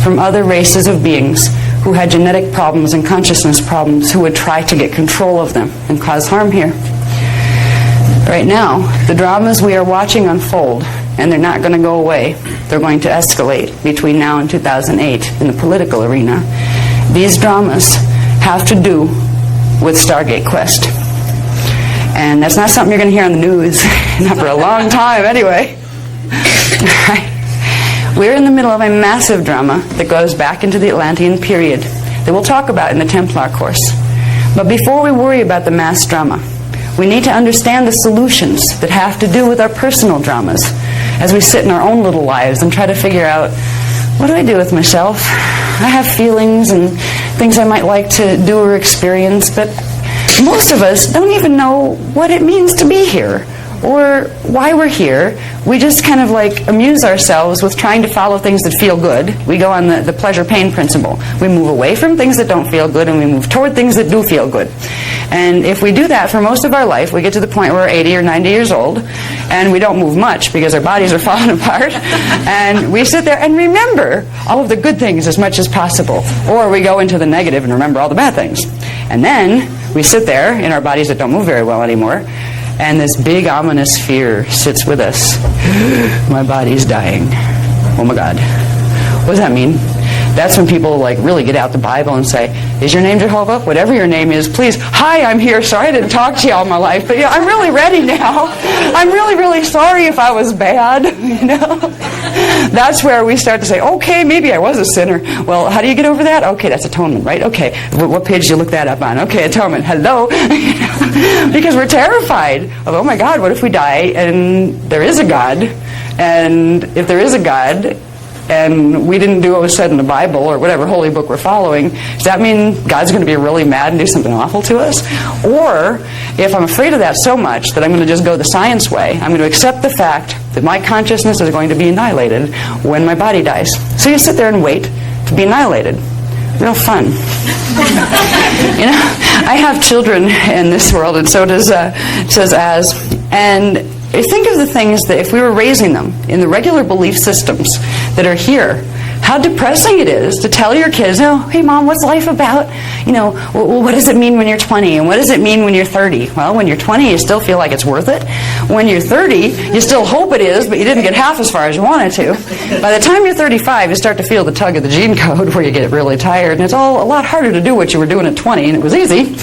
from other races of beings who had genetic problems and consciousness problems, who would try to get control of them and cause harm here. Right now, the dramas we are watching unfold and they're not going to go away. They're going to escalate between now and 2008 in the political arena. These dramas have to do with Stargate Quest. And that's not something you're going to hear on the news, not for a long time anyway. We're in the middle of a massive drama that goes back into the Atlantean period that we'll talk about in the Templar course. But before we worry about the mass drama, we need to understand the solutions that have to do with our personal dramas as we sit in our own little lives and try to figure out, what do I do with myself? I have feelings and things I might like to do or experience, but most of us don't even know what it means to be here or why we're here. We just kind of like amuse ourselves with trying to follow things that feel good. We go on the pleasure-pain principle. We move away from things that don't feel good and we move toward things that do feel good. And if we do that for most of our life, we get to the point where we're 80 or 90 years old and we don't move much because our bodies are falling apart, and we sit there and remember all of the good things as much as possible, or we go into the negative and remember all the bad things. And then we sit there in our bodies that don't move very well anymore, and this big ominous fear sits with us. My body's dying. Oh my God. What does that mean? That's when people like really get out the Bible and say, is your name Jehovah? Whatever your name is, please. Hi, I'm here. Sorry I didn't talk to you all my life, but yeah, I'm really ready now. I'm really, really sorry if I was bad. You know, that's where we start to say, okay, maybe I was a sinner. Well, how do you get over that? Okay, that's atonement, right? Okay, what page did you look that up on? Okay, atonement. Hello. Because we're terrified of, oh my God, what if we die and there is a God? And if there is a God, and we didn't do what was said in the Bible or whatever holy book we're following, does that mean God's going to be really mad and do something awful to us? Or if I'm afraid of that so much that I'm going to just go the science way, I'm going to accept the fact that my consciousness is going to be annihilated when my body dies. So you sit there and wait to be annihilated. Real fun. You know, I have children in this world, and so does Az. And think of the things that if we were raising them in the regular belief systems that are here, how depressing it is to tell your kids, oh, hey Mom, what's life about? You know, well, what does it mean when you're 20? And what does it mean when you're 30? Well, when you're 20, you still feel like it's worth it. When you're 30, you still hope it is, but you didn't get half as far as you wanted to. By the time you're 35, you start to feel the tug of the gene code where you get really tired, and it's all a lot harder to do what you were doing at 20, and it was easy,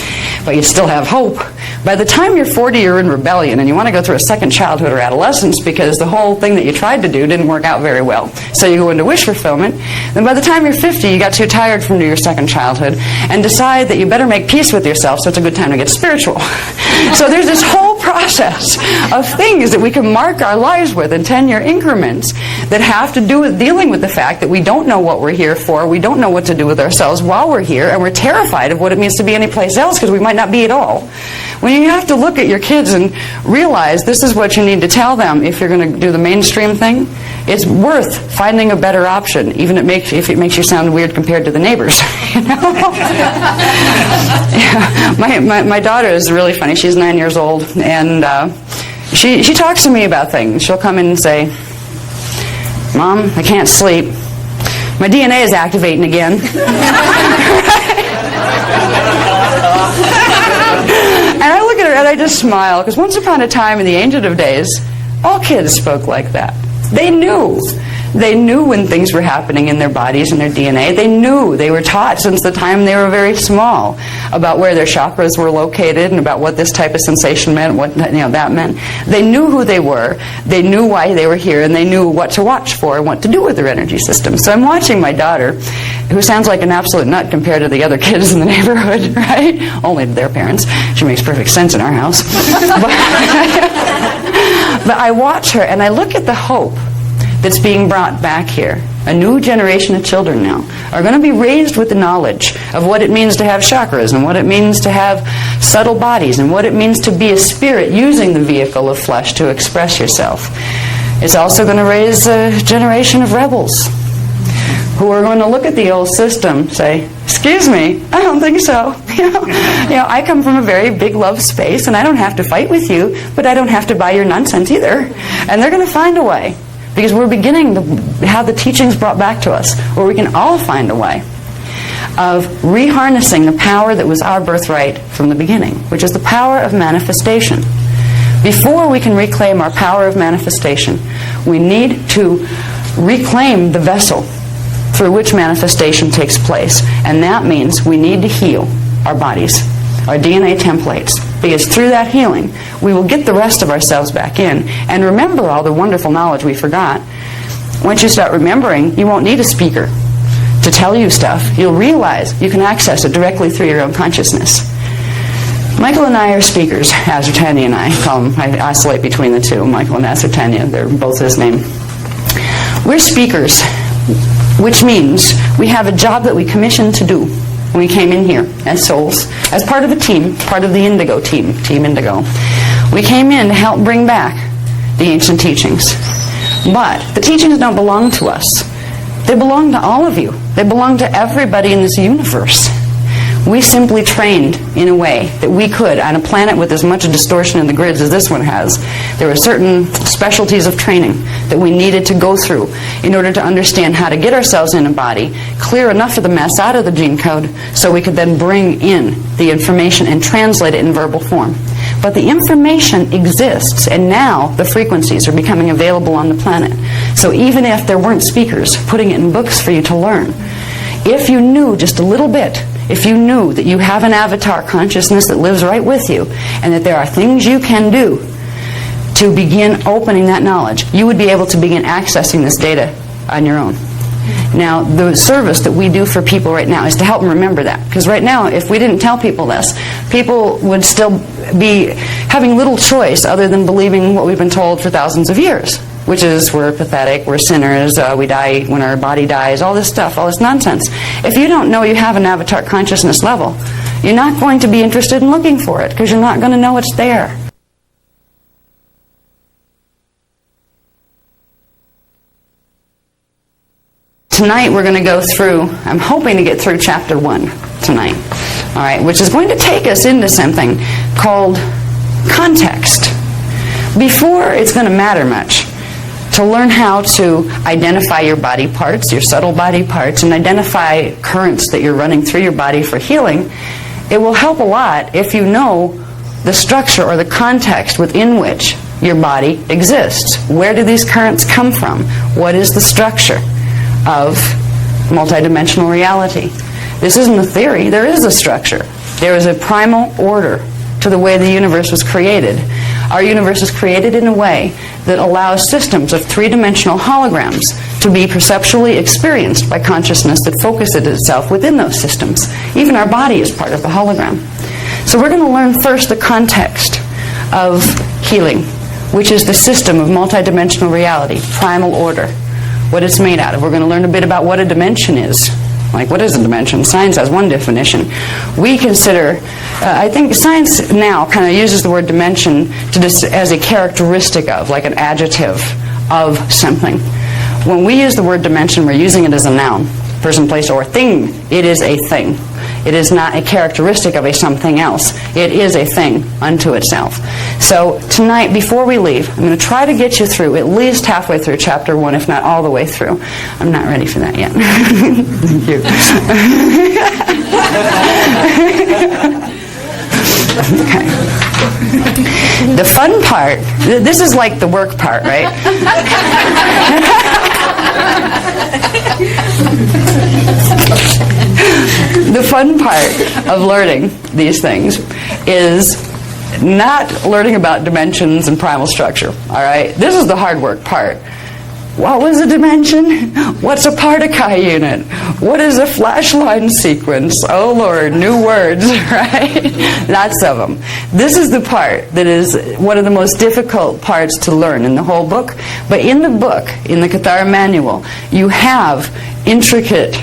but you still have hope. By the time you're 40, you're in rebellion, and you want to go through a second childhood or adolescence because the whole thing that you tried to do didn't work out very well. So you go into wish fulfillment. Then by the time you're 50, you got too tired from your second childhood and decide that you better make peace with yourself, so it's a good time to get spiritual. So there's this whole process of things that we can mark our lives with in 10-year increments that have to do with dealing with the fact that we don't know what we're here for, we don't know what to do with ourselves while we're here, and we're terrified of what it means to be anyplace else because we might not be at all. When you have to look at your kids and realize this is what you need to tell them if you're going to do the mainstream thing, it's worth finding a better option, even if it makes you sound weird compared to the neighbors. You know? Yeah. My daughter is really funny. She's 9 years old, and she talks to me about things. She'll come in and say, Mom, I can't sleep. My DNA is activating again. And I look at her and I just smile, because once upon a time in the ancient of days, all kids spoke like that. They knew. They knew when things were happening in their bodies and their DNA. They knew. They were taught since the time they were very small about where their chakras were located and about what this type of sensation meant, what that meant. They knew who they were. They knew why they were here, and they knew what to watch for and what to do with their energy system. So I'm watching my daughter, who sounds like an absolute nut compared to the other kids in the neighborhood, right? Only to their parents. She makes perfect sense in our house. But I watch her and I look at the hope that's being brought back here. A new generation of children now are going to be raised with the knowledge of what it means to have chakras and what it means to have subtle bodies and what it means to be a spirit using the vehicle of flesh to express yourself. It's also going to raise a generation of rebels who are going to look at the old system, say, excuse me, I don't think so. You know, I come from a very big love space, and I don't have to fight with you, but I don't have to buy your nonsense either. And they're going to find a way, because we're beginning to have the teachings brought back to us, where we can all find a way of reharnessing the power that was our birthright from the beginning, which is the power of manifestation. Before we can reclaim our power of manifestation, We need to reclaim the vessel through which manifestation takes place. And that means we need to heal our bodies, our DNA templates, because through that healing, we will get the rest of ourselves back in and remember all the wonderful knowledge we forgot. Once you start remembering, you won't need a speaker to tell you stuff. You'll realize you can access it directly through your own consciousness. Michael and I are speakers. Azertania and I call them. I oscillate between the two, Michael and Azertania. They're both his name. We're speakers, which means we have a job that we commissioned to do when we came in here as souls, as part of a team, part of the Indigo team, Team Indigo. We came in to help bring back the ancient teachings. But the teachings don't belong to us. They belong to all of you. They belong to everybody in this universe. We simply trained in a way that we could, on a planet with as much distortion in the grids as this one has. There were certain specialties of training that we needed to go through in order to understand how to get ourselves in a body, clear enough of the mess out of the gene code so we could then bring in the information and translate it in verbal form. But the information exists, and now the frequencies are becoming available on the planet. So even if there weren't speakers putting it in books for you to learn, if you knew just a little bit, if you knew that you have an avatar consciousness that lives right with you, and that there are things you can do to begin opening that knowledge, you would be able to begin accessing this data on your own. Now, the service that we do for people right now is to help them remember that. Because right now, if we didn't tell people this, people would still be having little choice other than believing what we've been told for thousands of years, which is we're pathetic, we're sinners, we die when our body dies, all this stuff, all this nonsense. If you don't know you have an avatar consciousness level, you're not going to be interested in looking for it, because you're not going to know it's there. Tonight we're going to go through, I'm hoping to get through chapter 1 tonight, all right, which is going to take us into something called context. Before it's going to matter much to learn how to identify your body parts, your subtle body parts, and identify currents that you're running through your body for healing, it will help a lot if you know the structure or the context within which your body exists. Where do these currents come from? What is the structure of multidimensional reality? This isn't a theory, there is a structure. There is a primal order to the way the universe was created. Our universe is created in a way that allows systems of three-dimensional holograms to be perceptually experienced by consciousness that focuses itself within those systems. Even our body is part of the hologram. So we're going to learn first the context of healing, which is the system of multidimensional reality, primal order, what it's made out of. We're going to learn a bit about what a dimension is. Like, what is a dimension? Science has one definition. We consider, I think science now kind of uses the word dimension to as a characteristic of, like an adjective of something. When we use the word dimension, we're using it as a noun, person, place, or thing. It is a thing. It is not a characteristic of a something else. It is a thing unto itself. So tonight, before we leave, I'm going to try to get you through at least halfway through chapter 1, if not all the way through. I'm not ready for that yet. Thank you. Okay. The fun part, this is like the work part, right? The fun part of learning these things is not learning about dimensions and primal structure, all right? This is the hard work part. What was a dimension? What's a particle unit? What is a flash line sequence? Oh Lord, new words, right? Lots of them. This is the part that is one of the most difficult parts to learn in the whole book. But in the book, in the Kathara manual, you have intricate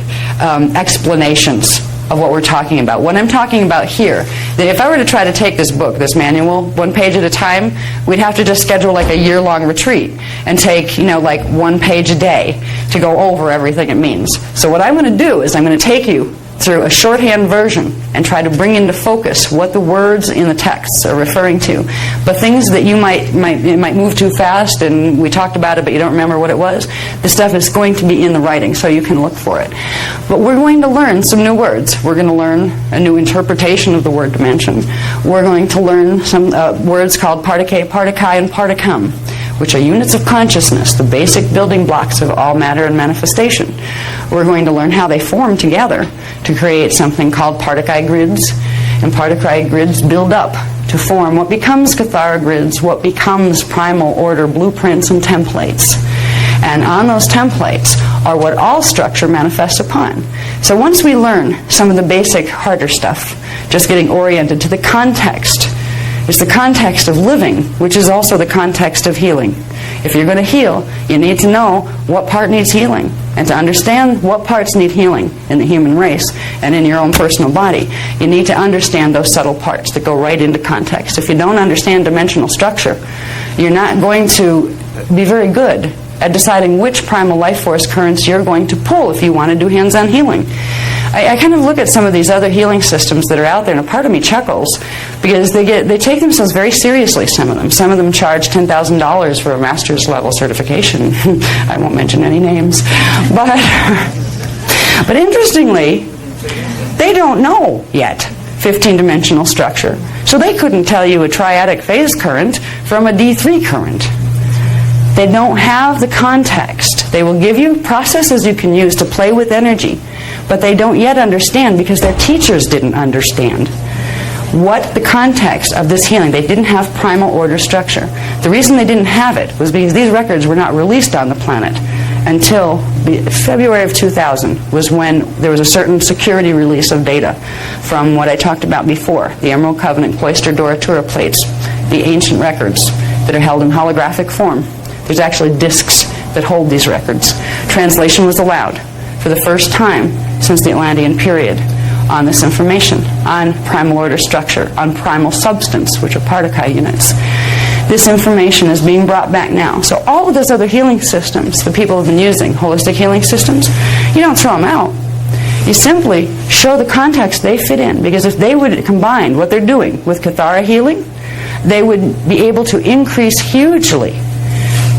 explanations of what we're talking about. What I'm talking about here, that if I were to try to take this book, this manual, one page at a time, we'd have to just schedule like a year-long retreat and take, like 1 page a day to go over everything it means. So what I'm going to do is I'm going to take you through a shorthand version and try to bring into focus what the words in the texts are referring to. But things that you might move too fast and we talked about it but you don't remember what it was, the stuff is going to be in the writing so you can look for it. But we're going to learn some new words. We're going to learn a new interpretation of the word dimension. We're going to learn some words called particle, partici, and particum. which are units of consciousness, the basic building blocks of all matter and manifestation. We're going to learn how they form together to create something called particle grids, and particle grids build up to form what becomes Kathara grids, what becomes primal order blueprints and templates. And on those templates are what all structure manifests upon. So once we learn some of the basic harder stuff, just getting oriented to the context, it's the context of living, which is also the context of healing. If you're going to heal, you need to know what part needs healing. And to understand what parts need healing in the human race and in your own personal body, you need to understand those subtle parts that go right into context. If you don't understand dimensional structure, you're not going to be very good at deciding which primal life force currents you're going to pull if you want to do hands-on healing. I kind of look at some of these other healing systems that are out there, and a part of me chuckles because they take themselves very seriously, some of them. Some of them charge $10,000 for a master's level certification. I won't mention any names. But interestingly, they don't know yet 15-dimensional structure. So they couldn't tell you a triadic phase current from a D3 current. They don't have the context. They will give you processes you can use to play with energy, but they don't yet understand because their teachers didn't understand what the context of this healing. They didn't have primal order structure. The reason they didn't have it was because these records were not released on the planet until February of 2000 was when there was a certain security release of data from what I talked about before, the Emerald Covenant Cloister Doratura plates, the ancient records that are held in holographic form. There's actually discs that hold these records. Translation was allowed for the first time since the Atlantean period on this information, on primal order structure, on primal substance, which are particle units. This information is being brought back now. So all of those other healing systems that people have been using, holistic healing systems, you don't throw them out. You simply show the context they fit in, because if they would combine what they're doing with Kathara healing, they would be able to increase hugely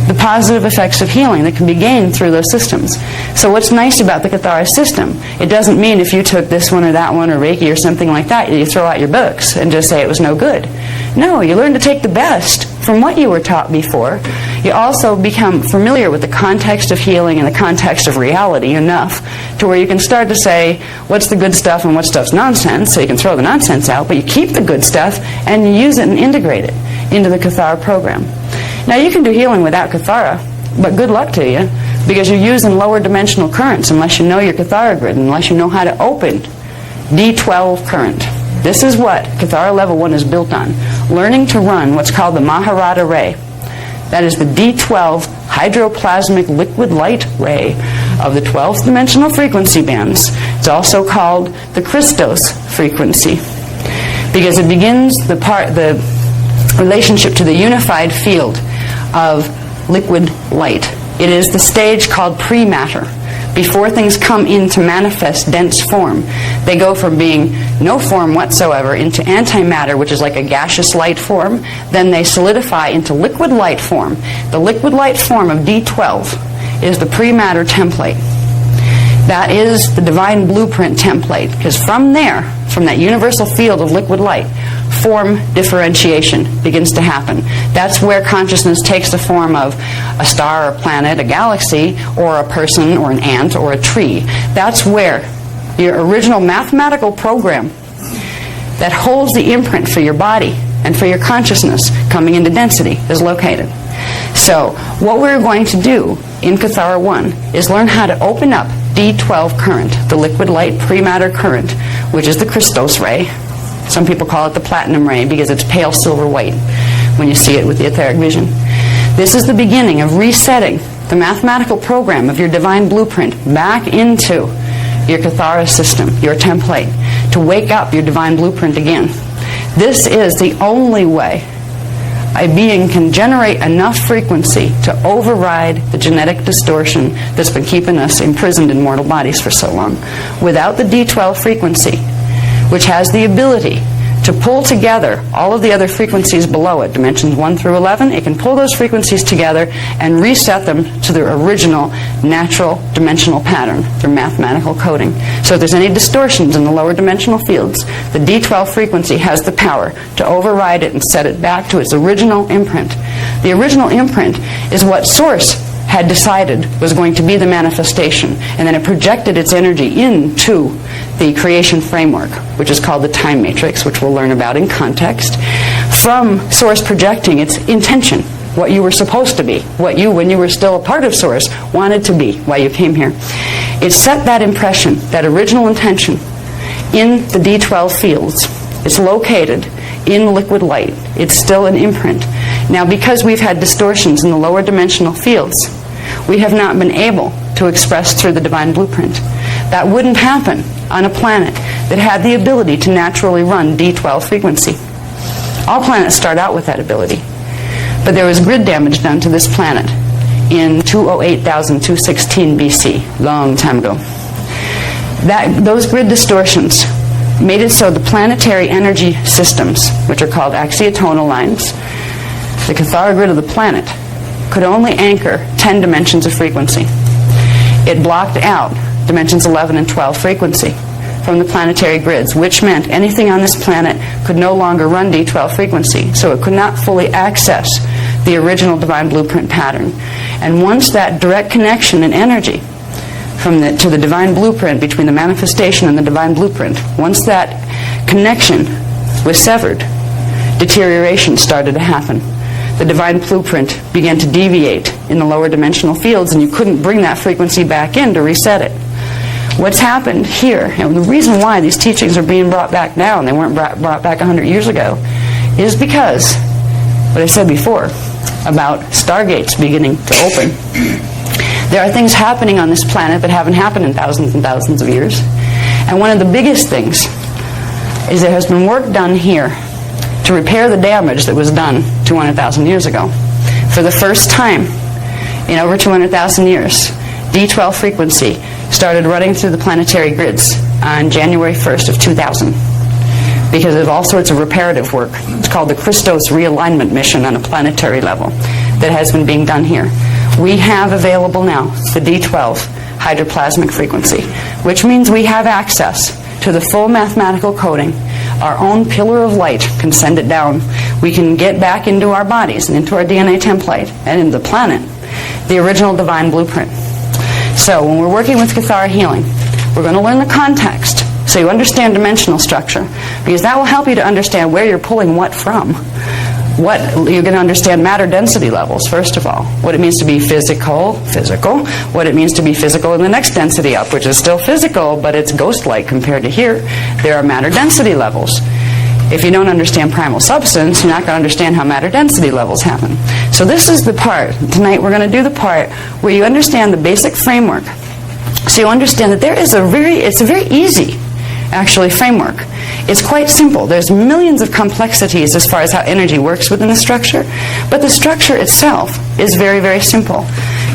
the positive effects of healing that can be gained through those systems. So what's nice about the Kathara system, it doesn't mean if you took this one or that one or Reiki or something like that, you throw out your books and just say it was no good. No, you learn to take the best from what you were taught before. You also become familiar with the context of healing and the context of reality enough to where you can start to say what's the good stuff and what stuff's nonsense, so you can throw the nonsense out, but you keep the good stuff and you use it and integrate it into the Kathara program. Now you can do healing without Kathara, but good luck to you, because you're using lower dimensional currents unless you know your Kathara grid, unless you know how to open D12 current. This is what Kathara level 1 is built on. Learning to run what's called the Maharata ray. That is the D12 hydroplasmic liquid light ray of the 12th dimensional frequency bands. It's also called the Christos frequency, because it begins the relationship to the unified field of liquid light. It is the stage called pre-matter. Before things come into manifest dense form, they go from being no form whatsoever into antimatter, which is like a gaseous light form. Then they solidify into liquid light form. The liquid light form of D12 is the pre-matter template. That is the divine blueprint template, because from there, from that universal field of liquid light, form differentiation begins to happen. That's where consciousness takes the form of a star, a planet, a galaxy, or a person, or an ant, or a tree. That's where your original mathematical program that holds the imprint for your body and for your consciousness coming into density is located. So what we're going to do in Kathara 1 is learn how to open up D12 current, the liquid light pre-matter current, which is the Christos ray. Some people call it the platinum ray because it's pale silver white when you see it with the etheric vision. This is the beginning of resetting the mathematical program of your divine blueprint back into your Kathara system, your template, to wake up your divine blueprint again. This is the only way a being can generate enough frequency to override the genetic distortion that's been keeping us imprisoned in mortal bodies for so long. Without the D12 frequency, which has the ability to pull together all of the other frequencies below it, dimensions 1 through 11, it can pull those frequencies together and reset them to their original natural dimensional pattern through mathematical coding. So if there's any distortions in the lower dimensional fields, the D12 frequency has the power to override it and set it back to its original imprint. The original imprint is what Source had decided was going to be the manifestation, and then it projected its energy into the creation framework, which is called the time matrix, which we'll learn about in context, from Source projecting its intention, what you were supposed to be, what you, when you were still a part of Source, wanted to be while you came here. It set that impression, that original intention, in the D12 fields. It's located in liquid light. It's still an imprint. Now, because we've had distortions in the lower dimensional fields, we have not been able to express through the divine blueprint. That wouldn't happen on a planet that had the ability to naturally run D12 frequency. All planets start out with that ability. But there was grid damage done to this planet in 208,216 BC, long time ago. Those grid distortions made it so the planetary energy systems, which are called axiotonal lines, the Kathara grid of the planet, could only anchor 10 dimensions of frequency. It blocked out dimensions 11 and 12 frequency from the planetary grids, which meant anything on this planet could no longer run D12 frequency, so it could not fully access the original divine blueprint pattern. And once that direct connection in energy to the divine blueprint, between the manifestation and the divine blueprint, once that connection was severed, deterioration started to happen. The divine blueprint began to deviate in the lower dimensional fields, and you couldn't bring that frequency back in to reset it. What's happened here, and the reason why these teachings are being brought back now, and they weren't brought back 100 years ago, is because what I said before about Stargates beginning to open. There are things happening on this planet that haven't happened in thousands and thousands of years. And one of the biggest things is there has been work done here to repair the damage that was done 200,000 years ago. For the first time in over 200,000 years, D12 frequency started running through the planetary grids on January 1st of 2000 because of all sorts of reparative work. It's called the Christos realignment mission on a planetary level that has been being done here. We have available now the D12 hydroplasmic frequency, which means we have access to the full mathematical coding. Our own pillar of light can send it down. We can get back into our bodies and into our DNA template and into the planet, the original divine blueprint. So when we're working with Kathara healing, we're going to learn the context so you understand dimensional structure, because that will help you to understand where you're pulling what from. You're going to understand matter density levels, first of all. What it means to be physical. What it means to be physical in the next density up, which is still physical, but it's ghost-like compared to here. There are matter density levels. If you don't understand primal substance, you're not going to understand how matter density levels happen. So this is the part. Tonight we're going to do the part where you understand the basic framework. So you understand that it's a very easy, actually, framework. It's quite simple. There's millions of complexities as far as how energy works within the structure, but the structure itself is very, very simple.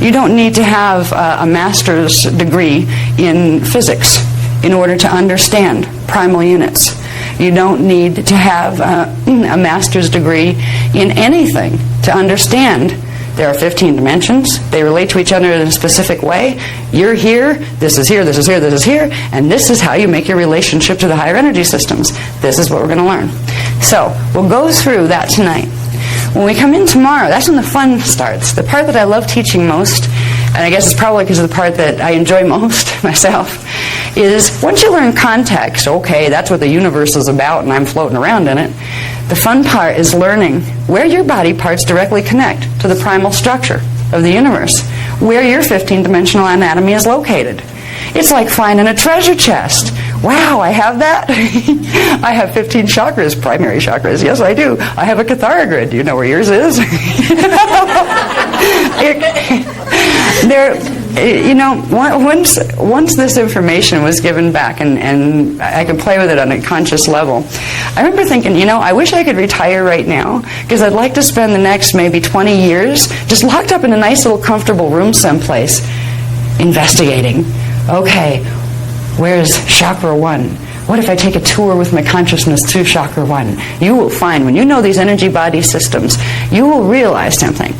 You don't need to have a master's degree in physics in order to understand primal units. You don't need to have a master's degree in anything to understand there are 15 dimensions. They relate to each other in a specific way. You're here, this is here, this is here, this is here, and this is how you make your relationship to the higher energy systems. This is what we're going to learn. So we'll go through that tonight. When we come in tomorrow, that's when the fun starts. The part that I love teaching most, and I guess it's probably because of the part that I enjoy most myself, is once you learn context, okay, that's what the universe is about and I'm floating around in it. The fun part is learning where your body parts directly connect to the primal structure of the universe, where your 15-dimensional anatomy is located. It's like finding a treasure chest. Wow, I have that? I have 15 chakras, primary chakras. Yes, I do. I have a Kathara grid. Do you know where yours is? Once this information was given back and I could play with it on a conscious level, I remember thinking, I wish I could retire right now, because I'd like to spend the next maybe 20 years just locked up in a nice little comfortable room someplace investigating. Okay, where's chakra 1? What if I take a tour with my consciousness through chakra 1? You will find, when you know these energy body systems, you will realize something.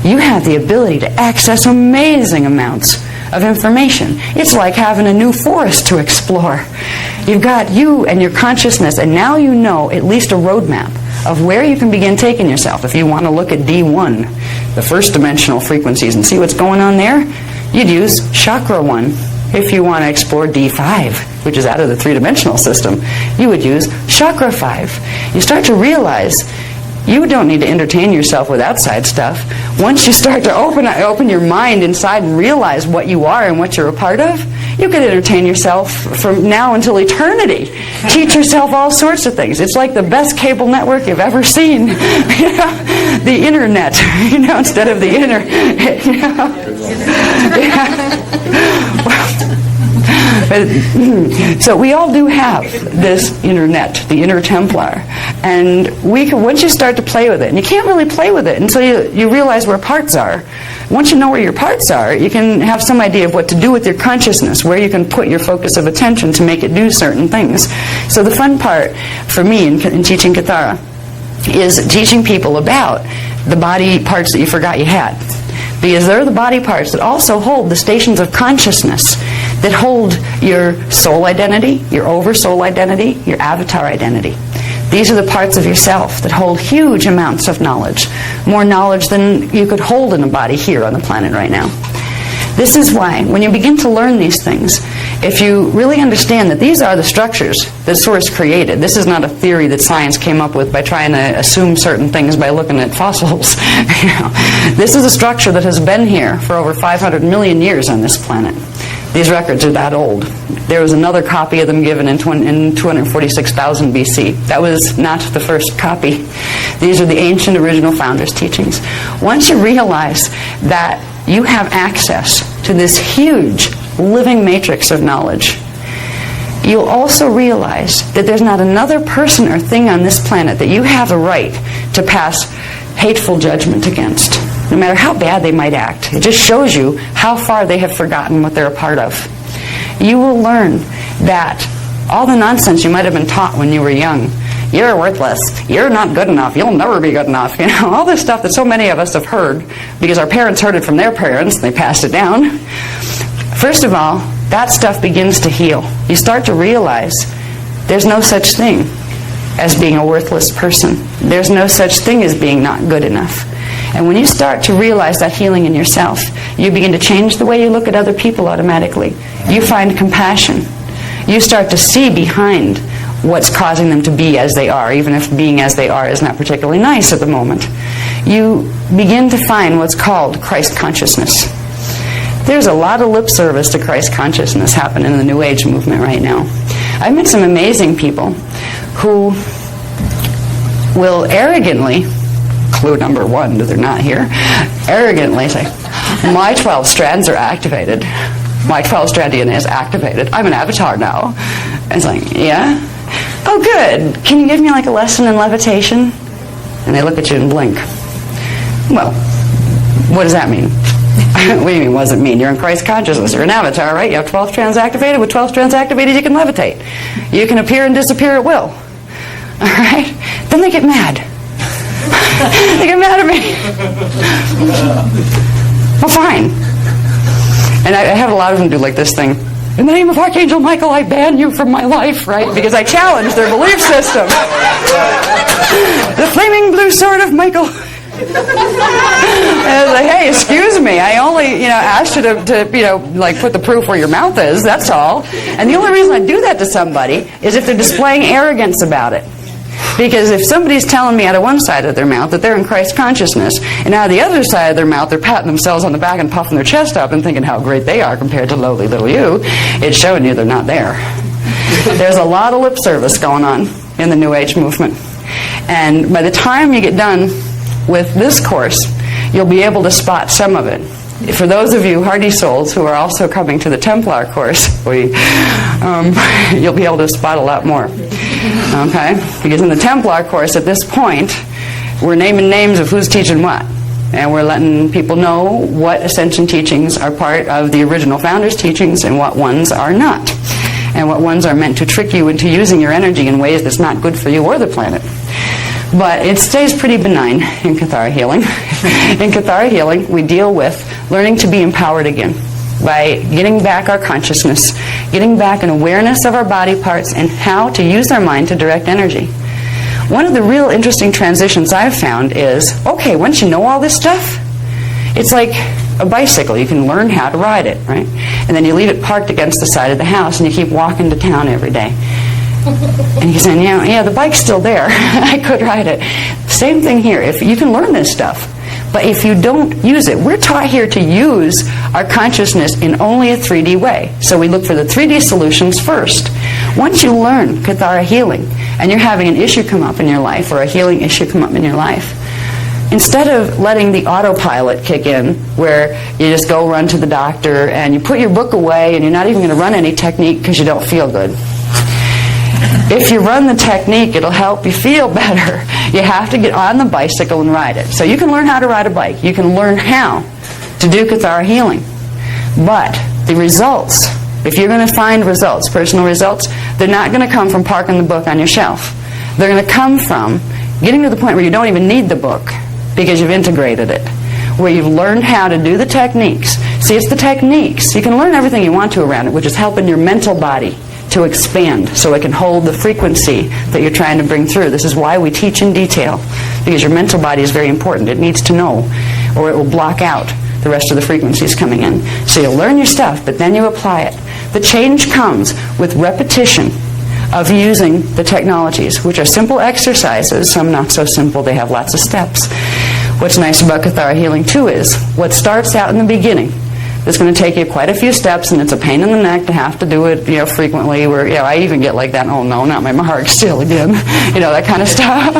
You have the ability to access amazing amounts of information. It's like having a new forest to explore. You've got you and your consciousness, and now you know at least a roadmap of where you can begin taking yourself. If you want to look at D1, the first dimensional frequencies, and see what's going on there, you'd use chakra 1. If you want to explore D5, which is out of the three-dimensional system, you would use chakra 5. You start to realize you don't need to entertain yourself with outside stuff. Once you start to open your mind inside and realize what you are and what you're a part of, you can entertain yourself from now until eternity. Teach yourself all sorts of things. It's like the best cable network you've ever seen. The internet, instead of the inner. So we all do have this internet, the inner Templar, and once you start to play with it, and you can't really play with it until you realize where parts are. Once you know where your parts are, you can have some idea of what to do with your consciousness, where you can put your focus of attention to make it do certain things. So the fun part for me in teaching Kathara is teaching people about the body parts that you forgot you had. Because they're the body parts that also hold the stations of consciousness, that hold your soul identity, your oversoul identity, your avatar identity. These are the parts of yourself that hold huge amounts of knowledge, more knowledge than you could hold in a body here on the planet right now. This is why, when you begin to learn these things, if you really understand that these are the structures that Source created, this is not a theory that science came up with by trying to assume certain things by looking at fossils. This is a structure that has been here for over 500 million years on this planet. These records are that old. There was another copy of them given in 246,000 BC. That was not the first copy. These are the ancient original founders' teachings. Once you realize that you have access to this huge living matrix of knowledge, you'll also realize that there's not another person or thing on this planet that you have a right to pass hateful judgment against, no matter how bad they might act. It just shows you how far they have forgotten what they're a part of. You will learn that all the nonsense you might have been taught when you were young, you're worthless, you're not good enough, you'll never be good enough, all this stuff that so many of us have heard because our parents heard it from their parents and they passed it down. First of all, that stuff begins to heal. You start to realize there's no such thing as being a worthless person. There's no such thing as being not good enough. And when you start to realize that healing in yourself, you begin to change the way you look at other people automatically. You find compassion. You start to see behind what's causing them to be as they are, even if being as they are is not particularly nice at the moment. You begin to find what's called Christ consciousness. There's a lot of lip service to Christ consciousness happening in the New Age movement right now. I've met some amazing people who will arrogantly, clue number one that they're not here, arrogantly say, my 12 strands are activated. My 12-strand DNA is activated. I'm an avatar now. And it's like, yeah? Oh, good. Can you give me like a lesson in levitation? And they look at you and blink. Well, what does that mean? What do you mean, what does it mean? You're in Christ consciousness. You're an avatar, right? You have 12 strands activated. With 12 strands activated, you can levitate. You can appear and disappear at will. All right? Then they get mad. They get mad at me. Well, fine. And I have a lot of them do like this thing. In the name of Archangel Michael, I ban you from my life, right? Because I challenge their belief system. The flaming blue sword of Michael. And I was like, hey, excuse me, I only, asked you to like put the proof where your mouth is, that's all. And the only reason I do that to somebody is if they're displaying arrogance about it. Because if somebody's telling me out of one side of their mouth that they're in Christ consciousness, and out of the other side of their mouth they're patting themselves on the back and puffing their chest up and thinking how great they are compared to lowly little you, it's showing you they're not there. There's a lot of lip service going on in the New Age movement. And by the time you get done with this course, you'll be able to spot some of it. For those of you hardy souls who are also coming to the Templar course, you'll be able to spot a lot more. Okay? Because in the Templar course, at this point, we're naming names of who's teaching what. And we're letting people know what ascension teachings are part of the original founders' teachings and what ones are not. And what ones are meant to trick you into using your energy in ways that's not good for you or the planet. But it stays pretty benign in Kathara healing. In Kathara healing, we deal with learning to be empowered again by getting back our consciousness, getting back an awareness of our body parts and how to use our mind to direct energy. One of the real interesting transitions I've found is, okay, once you know all this stuff, it's like a bicycle. You can learn how to ride it, right? And then you leave it parked against the side of the house and you keep walking to town every day. And you're saying, yeah, the bike's still there. I could ride it. Same thing here. If you can learn this stuff, but if you don't use it, we're taught here to use our consciousness in only a 3D way. So we look for the 3D solutions first. Once you learn Kathara healing, and you're having an issue come up in your life, or a healing issue come up in your life, instead of letting the autopilot kick in, where you just go run to the doctor and you put your book away and you're not even going to run any technique because you don't feel good. If you run the technique, it'll help you feel better. You have to get on the bicycle and ride it. So you can learn how to ride a bike. You can learn how to do Kathara healing. But the results, if you're going to find results, personal results, they're not going to come from parking the book on your shelf. They're going to come from getting to the point where you don't even need the book because you've integrated it, where you've learned how to do the techniques. See, it's the techniques. You can learn everything you want to around it, which is helping your mental body to expand so it can hold the frequency that you're trying to bring through. This is why we teach in detail, because your mental body is very important. It needs to know, or it will block out the rest of the frequencies coming in. So you'll learn your stuff, but then you apply it. The change comes with repetition of using the technologies, which are simple exercises, some not so simple, they have lots of steps. What's nice about Kathara healing too is, what starts out in the beginning, it's going to take you quite a few steps, and it's a pain in the neck to have to do it, frequently. Where, I even get like that. Oh no, not my Maharik seal again, that kind of stuff.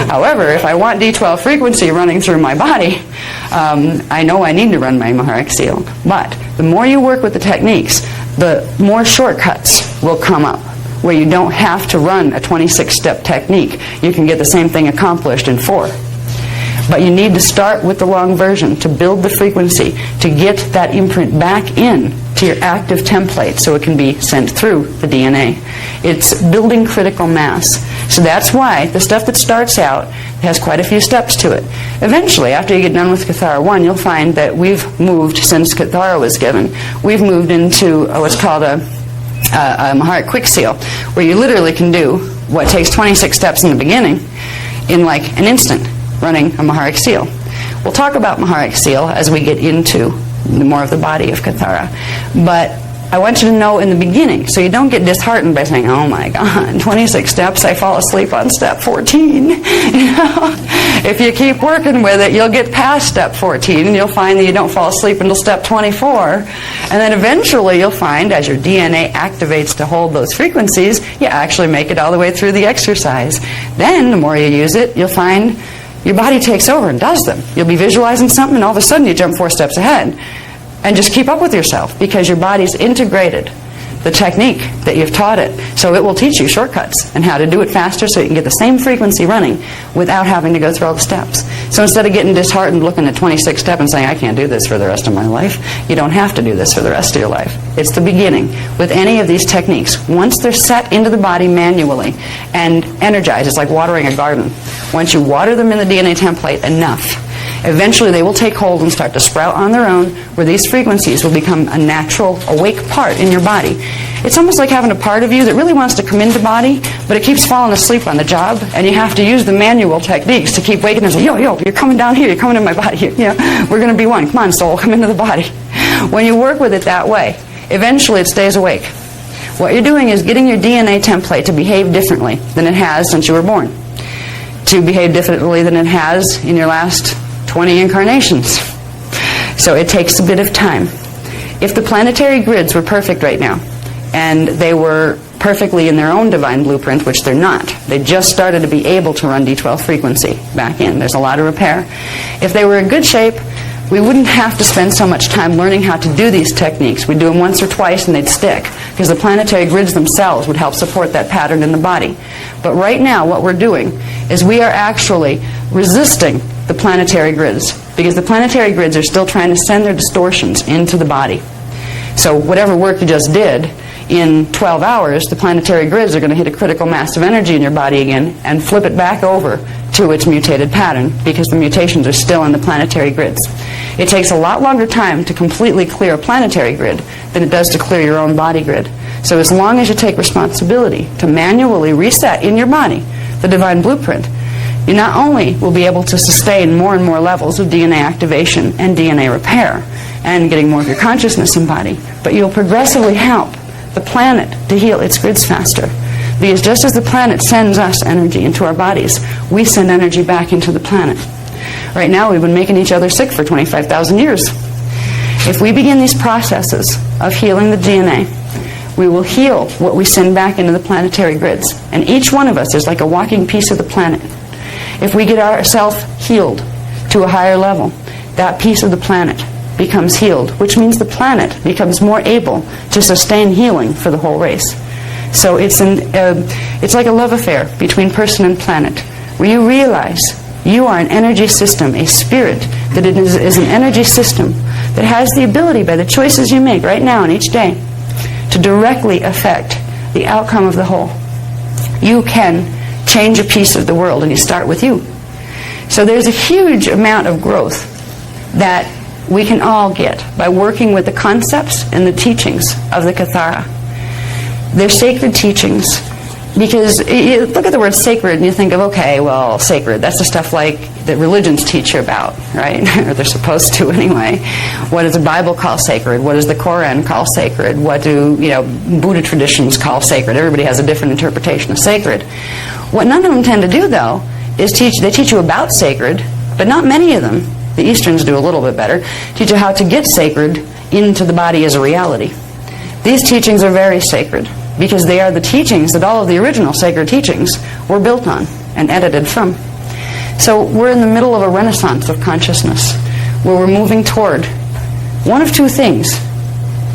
However, if I want D12 frequency running through my body, I know I need to run my Maharik seal. But the more you work with the techniques, the more shortcuts will come up, where you don't have to run a 26-step technique. You can get the same thing accomplished in 4. But you need to start with the long version to build the frequency, to get that imprint back in to your active template so it can be sent through the DNA. It's building critical mass. So that's why the stuff that starts out has quite a few steps to it. Eventually, after you get done with Kathara 1, you'll find that we've moved, since Kathara was given, we've moved into what's called a Maharik quick seal, where you literally can do what takes 26 steps in the beginning in like an instant, running a Maharik seal. We'll talk about Maharik seal as we get into more of the body of Kathara. But I want you to know in the beginning, so you don't get disheartened by saying, oh my God, 26 steps, I fall asleep on step 14. If you keep working with it, you'll get past step 14, and you'll find that you don't fall asleep until step 24. And then eventually you'll find, as your DNA activates to hold those frequencies, you actually make it all the way through the exercise. Then, the more you use it, you'll find your body takes over and does them. You'll be visualizing something, and all of a sudden you jump 4 steps ahead. And just keep up with yourself, because your body's integrated the technique that you've taught it. So it will teach you shortcuts and how to do it faster so you can get the same frequency running without having to go through all the steps. So instead of getting disheartened looking at 26 steps and saying, I can't do this for the rest of my life, you don't have to do this for the rest of your life. It's the beginning with any of these techniques. Once they're set into the body manually and energized, it's like watering a garden. Once you water them in the DNA template enough, eventually they will take hold and start to sprout on their own, where these frequencies will become a natural, awake part in your body. It's almost like having a part of you that really wants to come into body, but it keeps falling asleep on the job, and you have to use the manual techniques to keep waking and say, yo, you're coming down here, you're coming in my body here. We're going to be one. Come on, soul, come into the body. When you work with it that way, eventually it stays awake. What you're doing is getting your DNA template to behave differently than it has since you were born, to behave differently than it has in your last 20 incarnations. So it takes a bit of time. If the planetary grids were perfect right now, and they were perfectly in their own divine blueprint, which they're not, they just started to be able to run D12 frequency back in. There's a lot of repair. If they were in good shape, we wouldn't have to spend so much time learning how to do these techniques. We'd do them once or twice and they'd stick, because the planetary grids themselves would help support that pattern in the body. But right now what we're doing is we are actually resisting the planetary grids, because the planetary grids are still trying to send their distortions into the body. So whatever work you just did, in 12 hours, the planetary grids are going to hit a critical mass of energy in your body again and flip it back over to its mutated pattern, because the mutations are still in the planetary grids. It takes a lot longer time to completely clear a planetary grid than it does to clear your own body grid. So as long as you take responsibility to manually reset in your body the divine blueprint, you not only will be able to sustain more and more levels of DNA activation and DNA repair and getting more of your consciousness embodied, but you'll progressively help the planet to heal its grids faster. Because just as the planet sends us energy into our bodies, we send energy back into the planet. Right now we've been making each other sick for 25,000 years. If we begin these processes of healing the DNA, we will heal what we send back into the planetary grids. And each one of us is like a walking piece of the planet. If we get ourselves healed to a higher level, that piece of the planet becomes healed, which means the planet becomes more able to sustain healing for the whole race. So it's like a love affair between person and planet, where you realize you are an energy system, a spirit that is an energy system that has the ability, by the choices you make right now and each day, to directly affect the outcome of the whole. You can change a piece of the world, and you start with you. So there's a huge amount of growth that we can all get by working with the concepts and the teachings of the Kathara. They're sacred teachings, because you look at the word sacred and you think of, okay, well, sacred, that's the stuff like that religions teach you about, right? Or they're supposed to anyway. What does the Bible call sacred? What does the Quran call sacred? What do, Buddha traditions call sacred? Everybody has a different interpretation of sacred. What none of them tend to do, though, is they teach you about sacred, but not many of them. The Easterns do a little bit better. Teach you how to get sacred into the body as a reality. These teachings are very sacred, because they are the teachings that all of the original sacred teachings were built on and edited from. So we're in the middle of a renaissance of consciousness, where we're moving toward one of two things,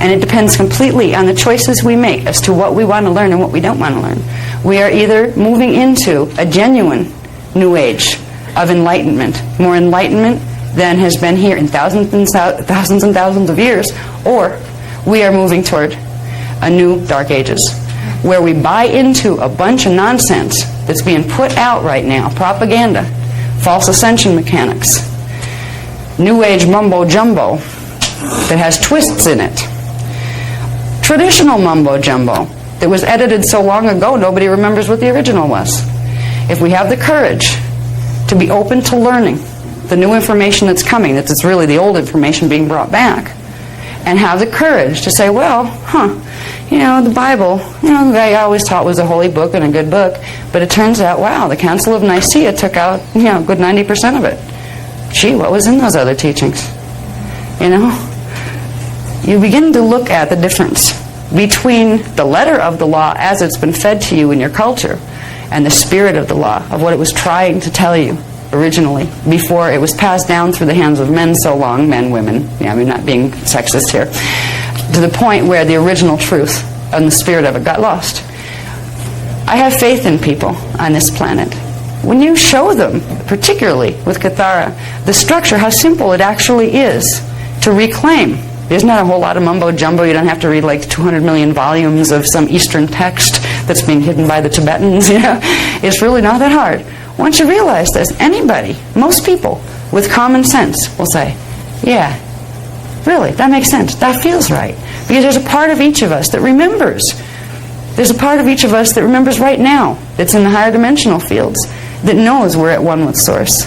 and it depends completely on the choices we make as to what we want to learn and what we don't want to learn. We are either moving into a genuine new age of enlightenment, more enlightenment than has been here in thousands and thousands of years, or we are moving toward a new dark ages, where we buy into a bunch of nonsense that's being put out right now, propaganda, false ascension mechanics, new age mumbo jumbo that has twists in it, traditional mumbo jumbo that was edited so long ago nobody remembers what the original was. If we have the courage to be open to learning the new information that's coming, that's really the old information being brought back, and have the courage to say, well, the Bible, they always taught was a holy book and a good book, but it turns out, wow, the Council of Nicaea took out, a good 90% of it. Gee, what was in those other teachings? You begin to look at the difference between the letter of the law as it's been fed to you in your culture and the spirit of the law, of what it was trying to tell you originally, before it was passed down through the hands of men so long, men, women, I'm not being sexist here, to the point where the original truth and the spirit of it got lost. I have faith in people on this planet. When you show them, particularly with Kathara, the structure, how simple it actually is to reclaim. There's not a whole lot of mumbo jumbo. You don't have to read like 200 million volumes of some Eastern text that's being hidden by the Tibetans. It's really not that hard. Once you realize this, anybody, most people with common sense will say, yeah, really, that makes sense. That feels right. Because there's a part of each of us that remembers. There's a part of each of us that remembers right now, that's in the higher dimensional fields, that knows we're at one with Source.